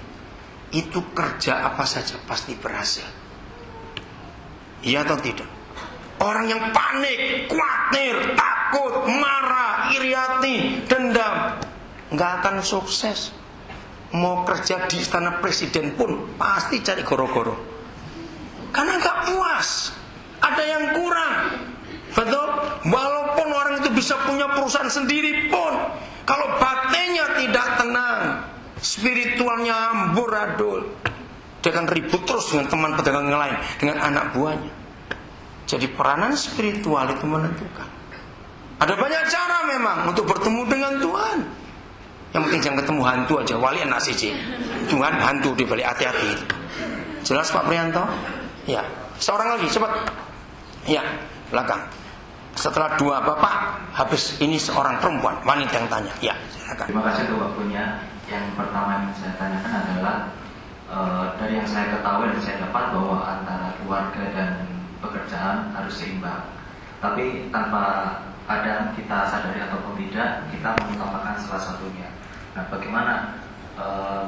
itu kerja apa saja pasti berhasil. Iya atau tidak? Orang yang panik, khawatir, takut, marah, iri hati, dendam, nggak akan sukses. Mau kerja di istana presiden pun pasti cari goro-goro, karena nggak puas, ada yang kurang. Betul? Walaupun orang itu bisa punya perusahaan sendiri pun, kalau batinnya tidak tenang, spiritualnya amburadul, dia akan ribut terus dengan teman pedagang yang lain, dengan anak buahnya. Jadi peranan spiritual itu menentukan. Ada banyak cara memang untuk bertemu dengan Tuhan. Yang penting jangan ketemu hantu aja, wali anak siji. Tuhan hantu di balik hati-hati. Jelas Pak Prianto? Ya. Seorang lagi, cepat. Ya, belakang. Setelah 2 bapak, habis ini seorang perempuan, wanita yang tanya. Ya, silakan. Terima kasih untuk waktunya. Yang pertama yang saya tanyakan adalah dari yang saya ketahui dan saya dapat bahwa antara keluarga dan pekerjaan harus seimbang. Tapi tanpa kadang kita sadari ataupun tidak, kita mengutamakan salah satunya. Nah, bagaimana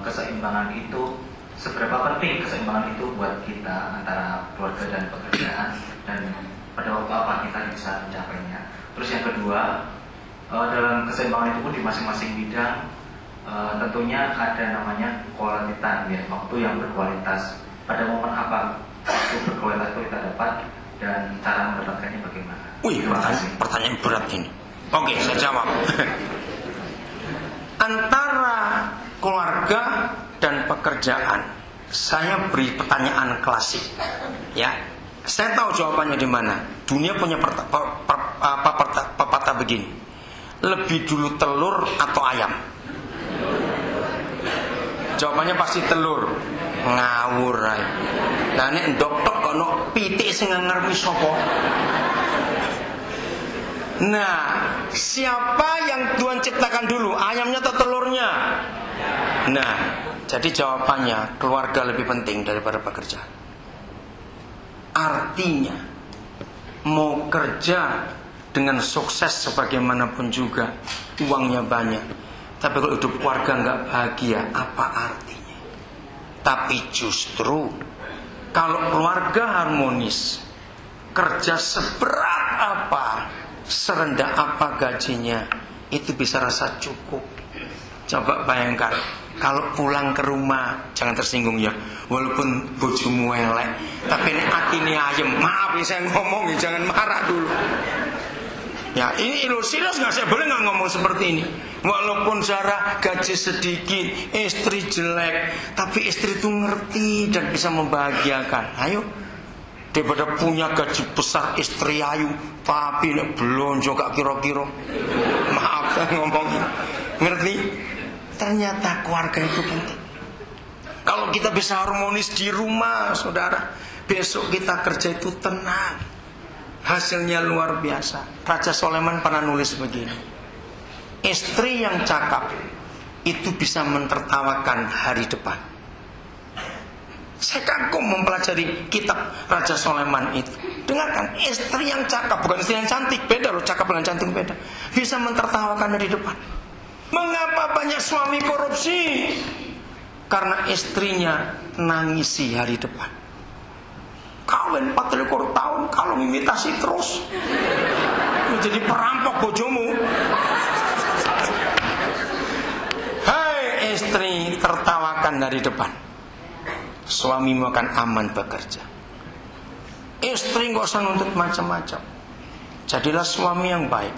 keseimbangan itu, seberapa penting keseimbangan itu buat kita antara keluarga dan pekerjaan, dan pada waktu apa kita bisa mencapainya. Terus yang kedua, dalam keseimbangan itu pun di masing-masing bidang tentunya ada namanya quality time, ya, waktu yang berkualitas. Pada momen apa waktu berkualitas itu kita dapat dan cara mendapatkannya bagaimana? Wih, pertanyaan berat ini. Oke, saya jawab. Antara keluarga dan pekerjaan, saya beri pertanyaan klasik. Ya, saya tahu jawabannya di mana. Dunia punya pepatah begini: lebih dulu telur atau ayam? Jawabannya pasti telur. Ngawur ae. Lah nek ndok tok kok ono pitik sing ngarep sapa? Nah, siapa yang Tuhan ciptakan dulu? Ayamnya atau telurnya? Nah, jadi jawabannya keluarga lebih penting daripada pekerjaan. Artinya, mau kerja dengan sukses sebagaimanapun juga, uangnya banyak, tapi kalau hidup keluarga nggak bahagia, apa artinya? Tapi justru kalau keluarga harmonis, kerja seberat apa, serendah apa gajinya, itu bisa rasa cukup. Coba bayangkan, kalau pulang ke rumah, jangan tersinggung ya, walaupun bojomu elek, tapi ini atine ayem. Maaf ya saya ngomong, jangan marah dulu. Ya ini serius nggak, saya boleh nggak ngomong seperti ini. Walaupun Sarah gaji sedikit, istri jelek, tapi istri itu ngerti dan bisa membahagiakan. Ayo, daripada punya gaji besar istri ayu, tapi nek belonjo gak kira-kira. Maaf saya ngomongnya, ngerti? Ternyata keluarga itu penting. Kalau kita bisa harmonis di rumah, saudara, besok kita kerja itu tenang, hasilnya luar biasa. Raja Sulaiman pernah nulis begini, istri yang cakap itu bisa mentertawakan hari depan. Saya kagum mempelajari kitab Raja Sulaiman itu. Dengarkan, istri yang cakap, bukan istri yang cantik, beda loh, cakap dengan cantik beda. Bisa mentertawakan hari depan. Mengapa banyak suami korupsi? Karena istrinya nangisi hari depan. Kawin 44 tahun, kalau imitasi terus menjadi perampok bojomu. Hai istri, tertawakan dari depan, suamimu akan aman bekerja. Istri gak usah nuntut macam-macam. Jadilah suami yang baik,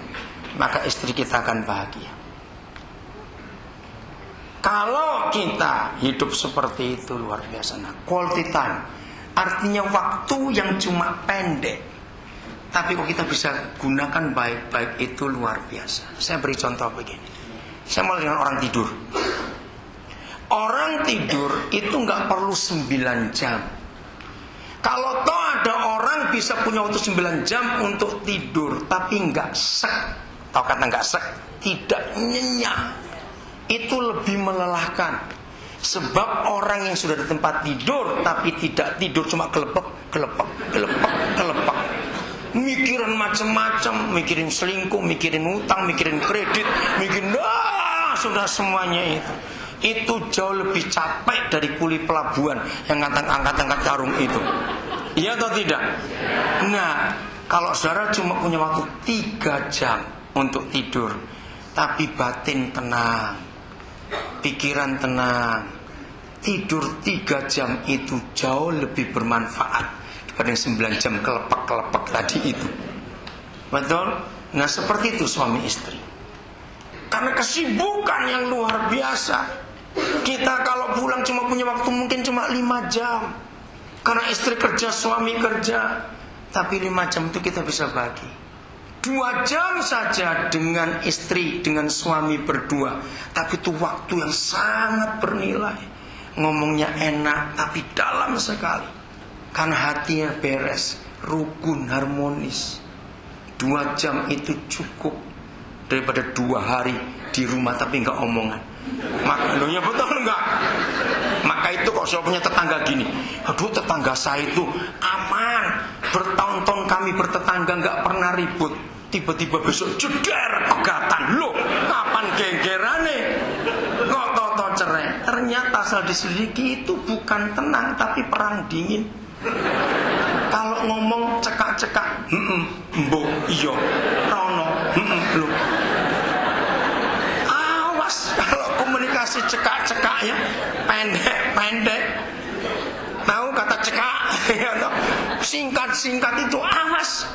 maka istri kita akan bahagia. Kalau kita hidup seperti itu luar biasa. Nah, quality time artinya waktu yang cuma pendek, tapi kok kita bisa gunakan baik-baik, itu luar biasa. Saya beri contoh begini. Saya mulai dengan orang tidur. Orang tidur itu nggak perlu 9 jam. Kalau toh ada orang bisa punya waktu 9 jam untuk tidur, tapi nggak sek. Tahu kata nggak sek? Tidak nyenyak. Itu lebih melelahkan. Sebab orang yang sudah di tempat tidur tapi tidak tidur, cuma kelepek, mikirin macam-macam, mikirin selingkuh, mikirin utang, mikirin kredit, mikirin sudah semuanya itu jauh lebih capek dari kuli pelabuhan yang angkat-angkat karung itu. Iya atau tidak? Nah, kalau saudara cuma punya waktu 3 jam untuk tidur, tapi batin tenang, pikiran tenang, tidur 3 jam itu jauh lebih bermanfaat daripada 9 jam kelepek tadi itu. Betul? Nah, seperti itu suami istri. Karena kesibukan yang luar biasa, kita kalau pulang cuma punya waktu mungkin cuma 5 jam. Karena istri kerja, suami kerja, tapi 5 jam itu kita bisa bagi. 2 jam saja dengan istri, dengan suami berdua, tapi itu waktu yang sangat bernilai. Ngomongnya enak tapi dalam sekali, karena hatinya beres, rukun, harmonis. 2 jam itu cukup daripada 2 hari di rumah tapi nggak omongan. Makanya betul nggak? Maka itu kok saya punya tetangga gini, aduh tetangga saya itu aman, bertahun-tahun kami bertetangga nggak pernah ribut. Tiba-tiba besok jeder pegatan. Loh, kapan genggerane? Kok toto cerai? Ternyata asal diselidiki itu bukan tenang tapi perang dingin. Kalau ngomong cekak-cekak, mbok iya, rono, lho. Awas kalau komunikasi cekak-cekak ya, pendek. Tahu kata cekak? Singkat-singkat itu awas.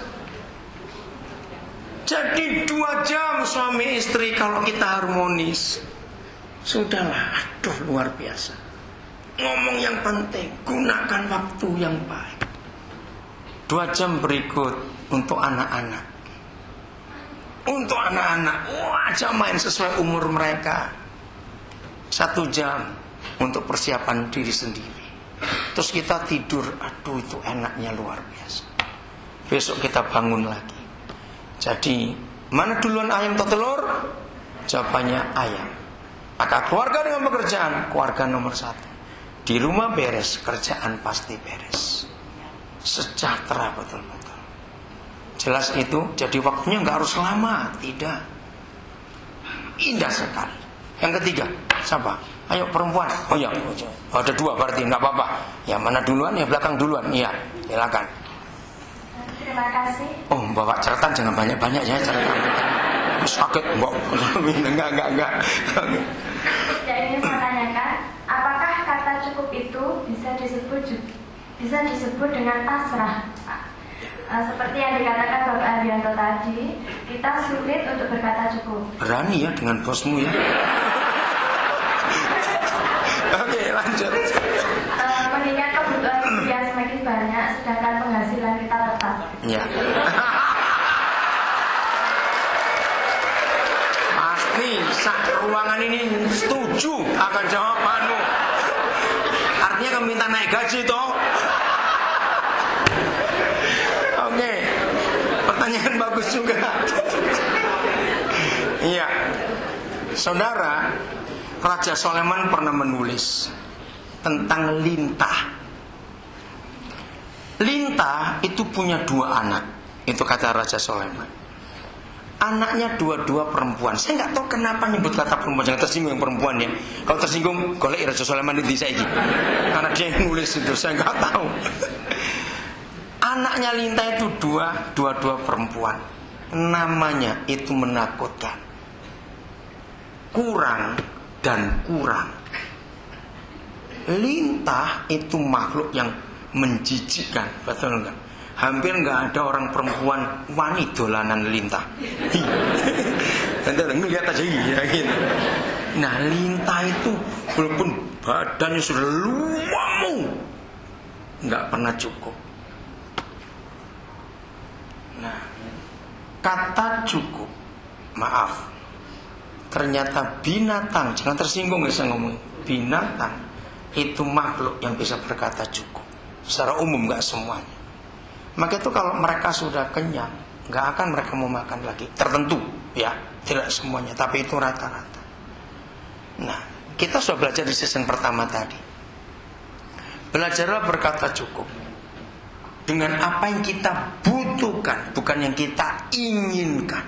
Jadi 2 jam suami istri kalau kita harmonis, sudahlah, aduh luar biasa. Ngomong yang penting, gunakan waktu yang baik. 2 jam berikut untuk anak-anak. Untuk anak-anak, ajak main sesuai umur mereka. 1 jam untuk persiapan diri sendiri. Terus kita tidur, aduh itu enaknya luar biasa. Besok kita bangun lagi. Jadi mana duluan ayam atau telur? Jawabannya ayam. Maka keluarga dengan pekerjaan, keluarga nomor 1. Di rumah beres, kerjaan pasti beres. Sejahtera betul-betul. Jelas itu. Jadi waktunya nggak harus lama, tidak. Indah sekali. Yang ketiga, siapa? Ayo perempuan. Oh ya, ada 2 berarti nggak apa-apa. Ya mana duluan, ya belakang duluan. Iya, silakan. Terima kasih. Oh, bawa catatan jangan banyak-banyak ya catatan. Sakit, mbak. Enggak. Ya, ingin saya tanyakan, apakah kata cukup itu bisa disebut dengan pasrah, Pak? Seperti yang dikatakan Bapak Arianto tadi, kita sulit untuk berkata cukup. Berani ya dengan bosmu ya. Oke, lanjut. Mengingat kebutuhan yang semakin banyak, sedangkan penghasilan kita tetap. Ya. Pasti ruangan ini setuju akan jawabanmu. Artinya kamu minta naik gaji toh? Oke. Pertanyaan bagus juga. Iya. Saudara, Raja Sulaiman pernah menulis tentang lintah. Lintah itu punya 2 anak. Itu kata Raja Sulaiman. Anaknya 2 perempuan. Saya nggak tahu kenapa nyebut kata perempuan. Jangan tersinggung yang perempuan ya. Kalau tersinggung, golek Raja Sulaiman itu saya ini. Karena dia yang nulis itu, saya nggak tahu. Anaknya lintah itu 2 perempuan. Namanya itu menakutkan. Kurang dan kurang. Lintah itu makhluk yang menjijikkan, betul enggak? Hampir enggak ada orang perempuan wani dolanan lintah. Anda ngelihat aja ya gitu. Nah, lintah itu walaupun badannya sudah lumamu, enggak pernah cukup. Nah, kata cukup, maaf, ternyata binatang, jangan tersinggung ya saya ngomong, binatang itu makhluk yang bisa berkata cukup. Secara umum nggak semuanya. Maka itu kalau mereka sudah kenyang, nggak akan mereka mau makan lagi. Tertentu, ya, tidak semuanya, tapi itu rata-rata. Nah, kita sudah belajar di season pertama tadi. Belajarlah berkata cukup dengan apa yang kita butuhkan, bukan yang kita inginkan.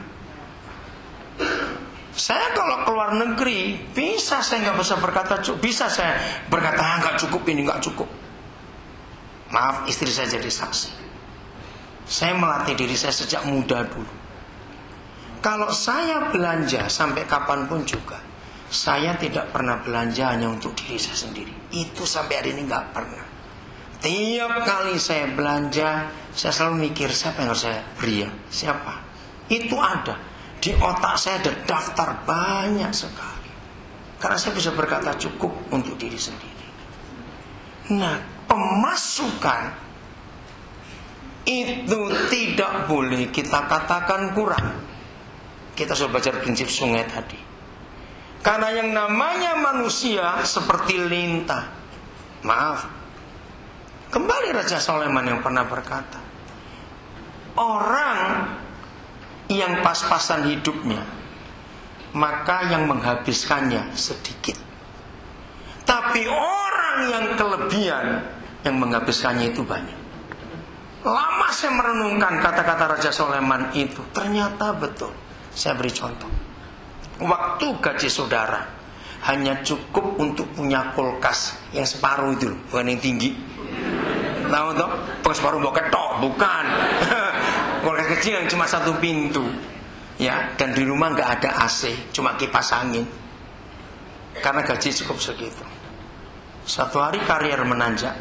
Saya kalau keluar negeri, bisa saya nggak bisa berkata cukup, bisa saya berkata nggak cukup ini nggak cukup. Maaf, istri saya jadi saksi. Saya melatih diri saya sejak muda dulu. Kalau saya belanja sampai kapanpun juga, saya tidak pernah belanja hanya untuk diri saya sendiri. Itu sampai hari ini nggak pernah. Tiap kali saya belanja, saya selalu mikir siapa yang harus saya beri ya, siapa. Itu ada. Di otak saya ada daftar banyak sekali. Karena saya bisa berkata cukup untuk diri sendiri. Nah, pemasukan itu tidak boleh kita katakan kurang. Kita sudah belajar prinsip sungai tadi. Karena yang namanya manusia seperti lintah. Maaf, kembali Raja Sulaiman yang pernah berkata, orang yang pas-pasan hidupnya, maka yang menghabiskannya sedikit. Tapi orang yang kelebihan, yang menghabiskannya itu banyak. Lama saya merenungkan kata-kata Raja Sulaiman itu, ternyata betul. Saya beri contoh. Waktu gaji saudara hanya cukup untuk punya kulkas yang separuh itu, bukan yang tinggi. Tahu toh? Bukan separuh bawa ketok, bukan. Kulkas kecil yang cuma 1 pintu. Ya, dan di rumah nggak ada AC, cuma kipas angin. Karena gaji cukup segitu. Suatu hari karier menanjak,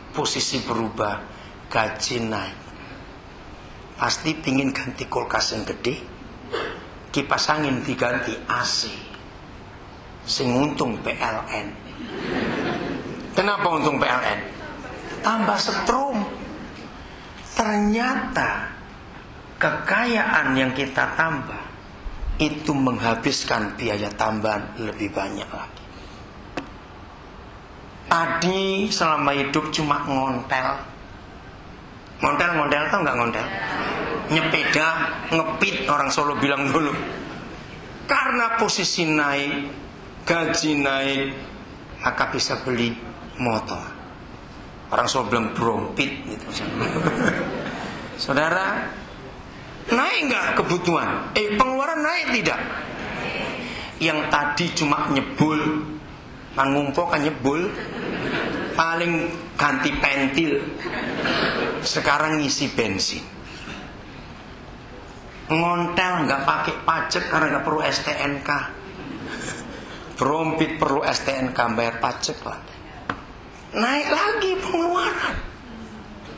posisi berubah, gaji naik. Pasti pingin ganti kulkas yang gede, kipas angin diganti AC. Sing untung PLN. Kenapa untung PLN? Tambah setrum. Ternyata kekayaan yang kita tambah itu menghabiskan biaya tambahan lebih banyak lagi. tadi selama hidup cuma ngontel. Ngontel tau nggak ngontel? Nyepeda, ngepit, orang Solo bilang dulu. Karena posisi naik, gaji naik, maka bisa beli motor. Orang Solo bilang brompit gitu. Saudara, naik nggak kebutuhan? Pengeluaran naik tidak? Yang tadi cuma nyebul, ngumpul kan nyebul, paling ganti pentil, sekarang ngisi bensin. Ngontel nggak pakai pajak karena nggak perlu STNK. Berompit perlu STNK, bayar pajak lah. Naik lagi pengeluaran.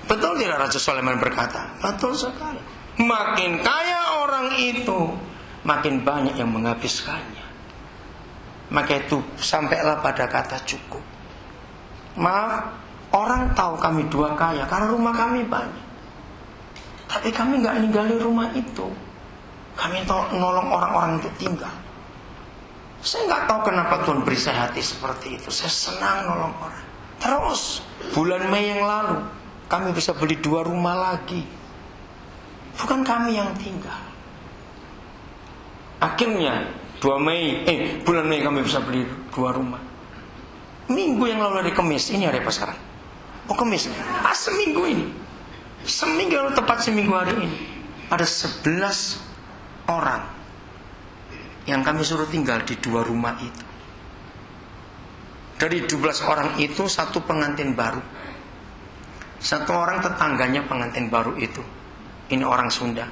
Betul tidak Raja Sulaiman berkata? Betul sekali. Makin kaya orang itu, makin banyak yang menghabiskannya. Maka itu sampailah pada kata cukup. Maaf, orang tahu kami dua kaya karena rumah kami banyak. Tapi kami nggak ninggalin rumah itu. Kami nolong orang-orang untuk tinggal. Saya nggak tahu kenapa Tuhan beri saya hati seperti itu. Saya senang nolong orang. Terus bulan Mei yang lalu kami bisa beli 2 rumah lagi. Bukan kami yang tinggal. Akhirnya bulan Mei kami bisa beli 2 rumah. Minggu yang lalu hari Kamis, ini hari apa sekarang? Oh Kamis, seminggu ini. Seminggu lalu, tepat seminggu hari ini, ada 11 orang yang kami suruh tinggal di 2 rumah itu. Dari 12 orang itu, 1 pengantin baru. 1 orang tetangganya pengantin baru itu. Ini orang Sunda.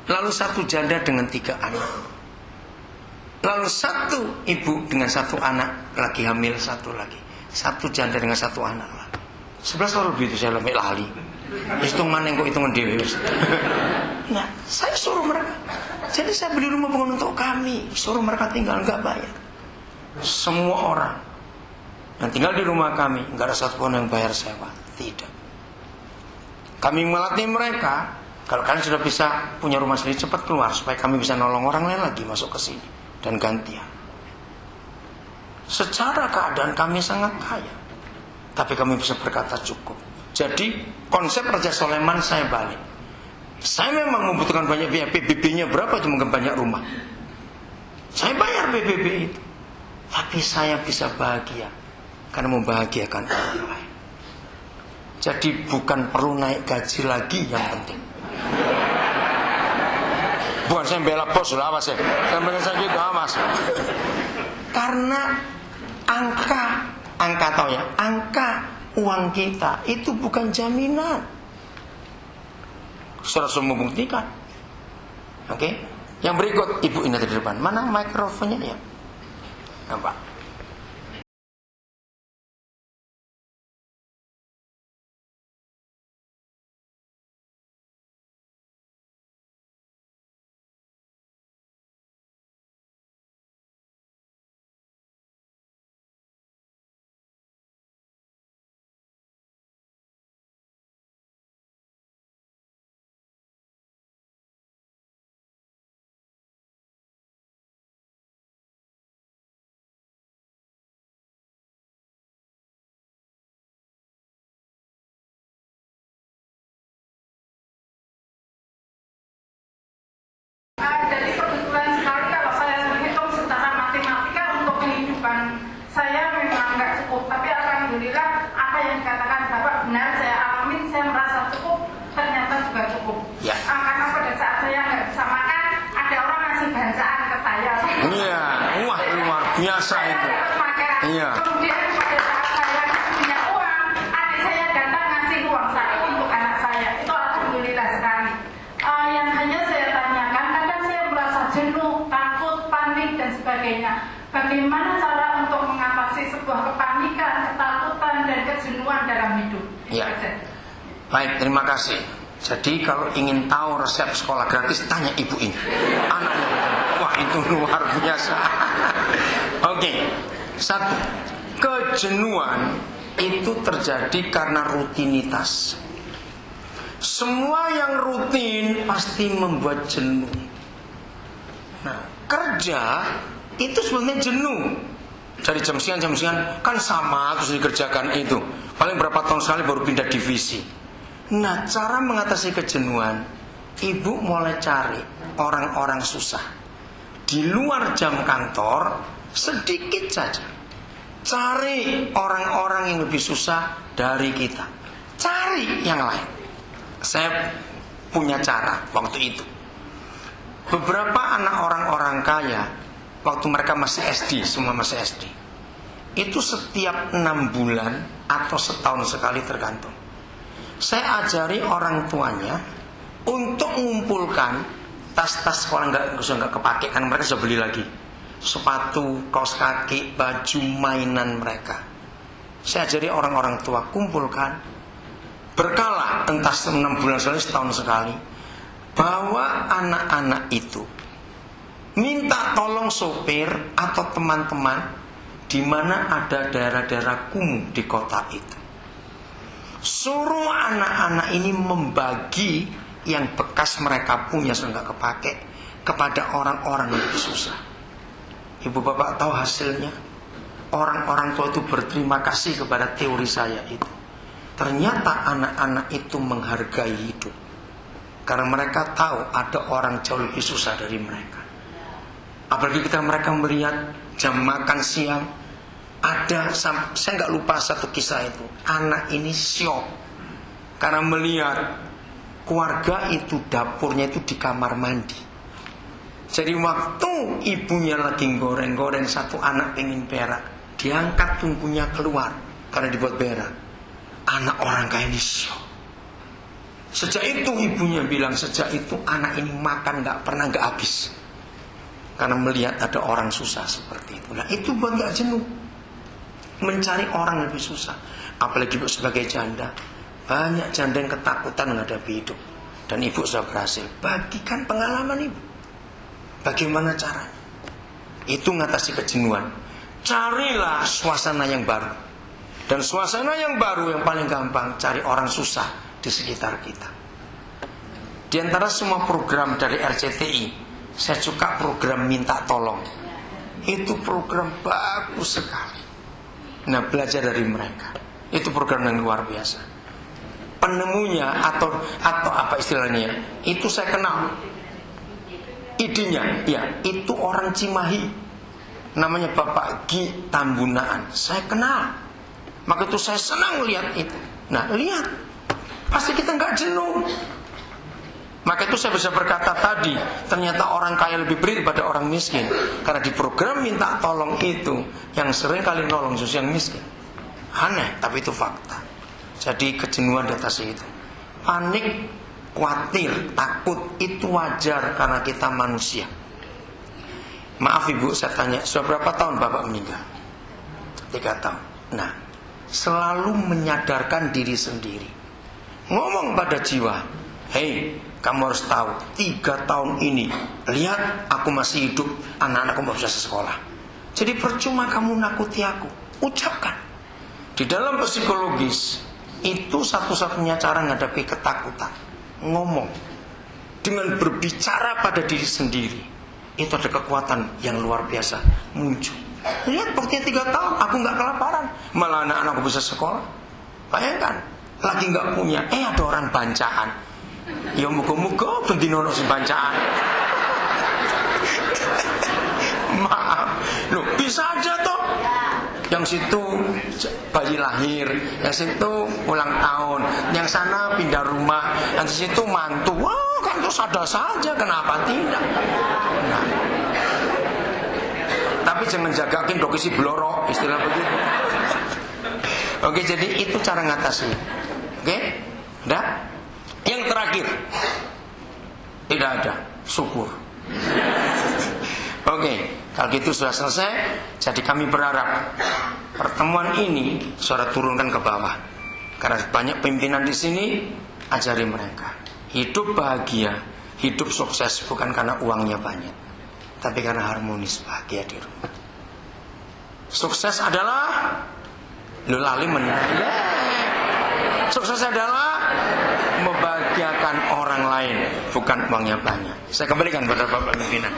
Lalu 1 janda dengan 3 anak. Lalu 1 ibu dengan 1 anak, lagi hamil 1 lagi. 1 janda dengan 1 anak lagi. 11 orang begitu, saya lebih lali. Hitung mana kok hitungan dewi. Nah, saya suruh mereka. Jadi saya beli rumah bukan untuk kami, suruh mereka tinggal nggak bayar. Semua orang yang tinggal di rumah kami nggak ada satupun yang bayar sewa, tidak. Kami melatih mereka. Kalau kalian sudah bisa punya rumah sendiri, cepat keluar supaya kami bisa nolong orang lain lagi masuk ke sini dan gantian. Secara keadaan kami sangat kaya, tapi kami bisa berkata cukup. Jadi konsep Raja Sulaiman saya balik. Saya memang membutuhkan banyak biaya. PBB-nya berapa itu mungkin banyak rumah. Saya bayar PBB itu. Tapi saya bisa bahagia karena membahagiakan orang lain. Jadi bukan perlu naik gaji lagi yang penting. Bukan saya bela bos lah mas ya. Yang penting saya gitu mas. Karena angka tahu ya, angka uang kita itu bukan jaminan. Saudara semua membuktikan. Oke. Yang berikut, ibu ini di depan. Mana mikrofonnya ya? Nampak? Jadi kebetulan sekali kalau saya menghitung secara matematika untuk kehidupan saya memang nggak cukup. Tapi alhamdulillah apa yang dikatakan Bapak benar, saya alamin, saya merasa cukup, ternyata juga cukup. Ya. Karena pada saat saya nggak bisa makan, ada orang ngasih bancaan ke saya. Iya, wah luar biasa itu. Iya. Kemudian pada saat saya punya uang, adik saya datang ngasih uang saya untuk anak saya. Itu alhamdulillah sekali. Yang hanya saya tanyakan, kadang saya merasa jenuh, takut, panik dan sebagainya. Bagaimana cara untuk mengatasi sebuah kepanikan, ketakutan dan kejenuhan dalam hidup? Ya. Baik, terima kasih. Jadi kalau ingin tahu resep sekolah gratis, tanya ibu ini. Anaknya, wah itu luar biasa. Oke. 1. Kejenuhan itu terjadi karena rutinitas. Semua yang rutin pasti membuat jenuh. Nah, kerja itu sebenarnya jenuh. Dari jam sekian kan sama terus dikerjakan itu. Paling berapa tahun sekali baru pindah divisi. Nah, cara mengatasi kejenuhan, ibu mulai cari orang-orang susah di luar jam kantor, sedikit saja. Cari orang-orang yang lebih susah dari kita. Cari yang lain. Saya punya cara waktu itu. Beberapa anak orang-orang kaya, waktu mereka masih SD, semua masih SD, itu setiap 6 bulan atau setahun sekali tergantung, saya ajari orang tuanya untuk mengumpulkan tas-tas sekolah nggak kepake, kan mereka sudah beli lagi, sepatu, kaos kaki, baju mainan mereka. Saya ajari orang-orang tua kumpulkan berkala, entah 6 bulan sekali, setahun sekali, bahwa anak-anak itu minta tolong sopir atau teman-teman di mana ada daerah-daerah kumuh di kota itu. Suruh anak-anak ini membagi yang bekas mereka punya sudah nggak kepake kepada orang-orang yang susah. Ibu bapak tahu hasilnya? Orang-orang tua itu berterima kasih kepada teori saya itu. Ternyata anak-anak itu menghargai hidup karena mereka tahu ada orang jauh lebih susah dari mereka. Apalagi kita mereka melihat jam makan siang ada, saya nggak lupa satu kisah itu. Anak ini syok karena melihat keluarga itu dapurnya itu di kamar mandi. Jadi waktu ibunya lagi goreng-goreng, satu anak pengen berak, diangkat tungkunya keluar karena dibuat berak. Anak orang kaya ini syok. Sejak itu ibunya bilang, sejak itu anak ini makan nggak habis karena melihat ada orang susah seperti itu. Nah itu buat nggak jenuh mencari orang lebih susah. Apalagi ibu sebagai janda, banyak janda yang ketakutan menghadapi hidup, dan ibu sudah berhasil. Bagikan pengalaman ibu, bagaimana caranya. Itu mengatasi kejenuhan. Carilah suasana yang baru. Dan suasana yang baru yang paling gampang, cari orang susah di sekitar kita. Di antara semua program dari RCTI, saya suka program Minta Tolong. Itu program bagus sekali. Nah, belajar dari mereka. Itu program yang luar biasa. Penemunya atau apa istilahnya, itu saya kenal. Idenya, ya, itu orang Cimahi. Namanya Bapak Gi Tambunaan. Saya kenal. Maka itu saya senang lihat itu. Nah, lihat, pasti kita nggak jenuh. Maka itu saya bisa berkata tadi, ternyata orang kaya lebih berit daripada orang miskin. Karena di program Minta Tolong itu, yang sering kali nolong justru yang miskin. Aneh, tapi itu fakta. Jadi kejenuhan diatasi itu. Panik, khawatir, takut, itu wajar karena kita manusia. Maaf ibu, saya tanya, sudah berapa tahun bapak meninggal? 3 tahun. Nah, selalu menyadarkan diri sendiri. Ngomong pada jiwa, hei, kamu harus tahu, 3 tahun ini, lihat aku masih hidup, anak-anakku mau bisa sekolah. Jadi percuma kamu nakuti aku. Ucapkan. Di dalam psikologis, itu satu-satunya cara menghadapi ketakutan. Ngomong. Dengan berbicara pada diri sendiri, itu ada kekuatan yang luar biasa muncul. Lihat buktinya 3 tahun, aku gak kelaparan, malah anak-anakku bisa sekolah. Bayangkan, lagi gak punya, ada orang bancaan. Ya muga-muga bendino si bancaan. Maaf, loh bisa aja toh. Yang situ bayi lahir, yang situ ulang tahun, yang sana pindah rumah, yang situ mantu. Wah, kan itu ada saja, kenapa tidak? Nah, tapi jangan jagakin dokisi bloro, istilah begitu. Oke, jadi itu cara ngatasi. Oke, udah. Yang terakhir, tidak ada, syukur. Oke, kalau gitu sudah selesai. Jadi kami berharap pertemuan ini saudara turunkan ke bawah. Karena banyak pimpinan di sini, ajari mereka hidup bahagia, hidup sukses bukan karena uangnya banyak, tapi karena harmonis bahagia di rumah. Sukses adalah lulali sukses adalah membahagiakan orang lain, bukan uangnya banyak. Saya kembalikan pada Bapak pimpinan.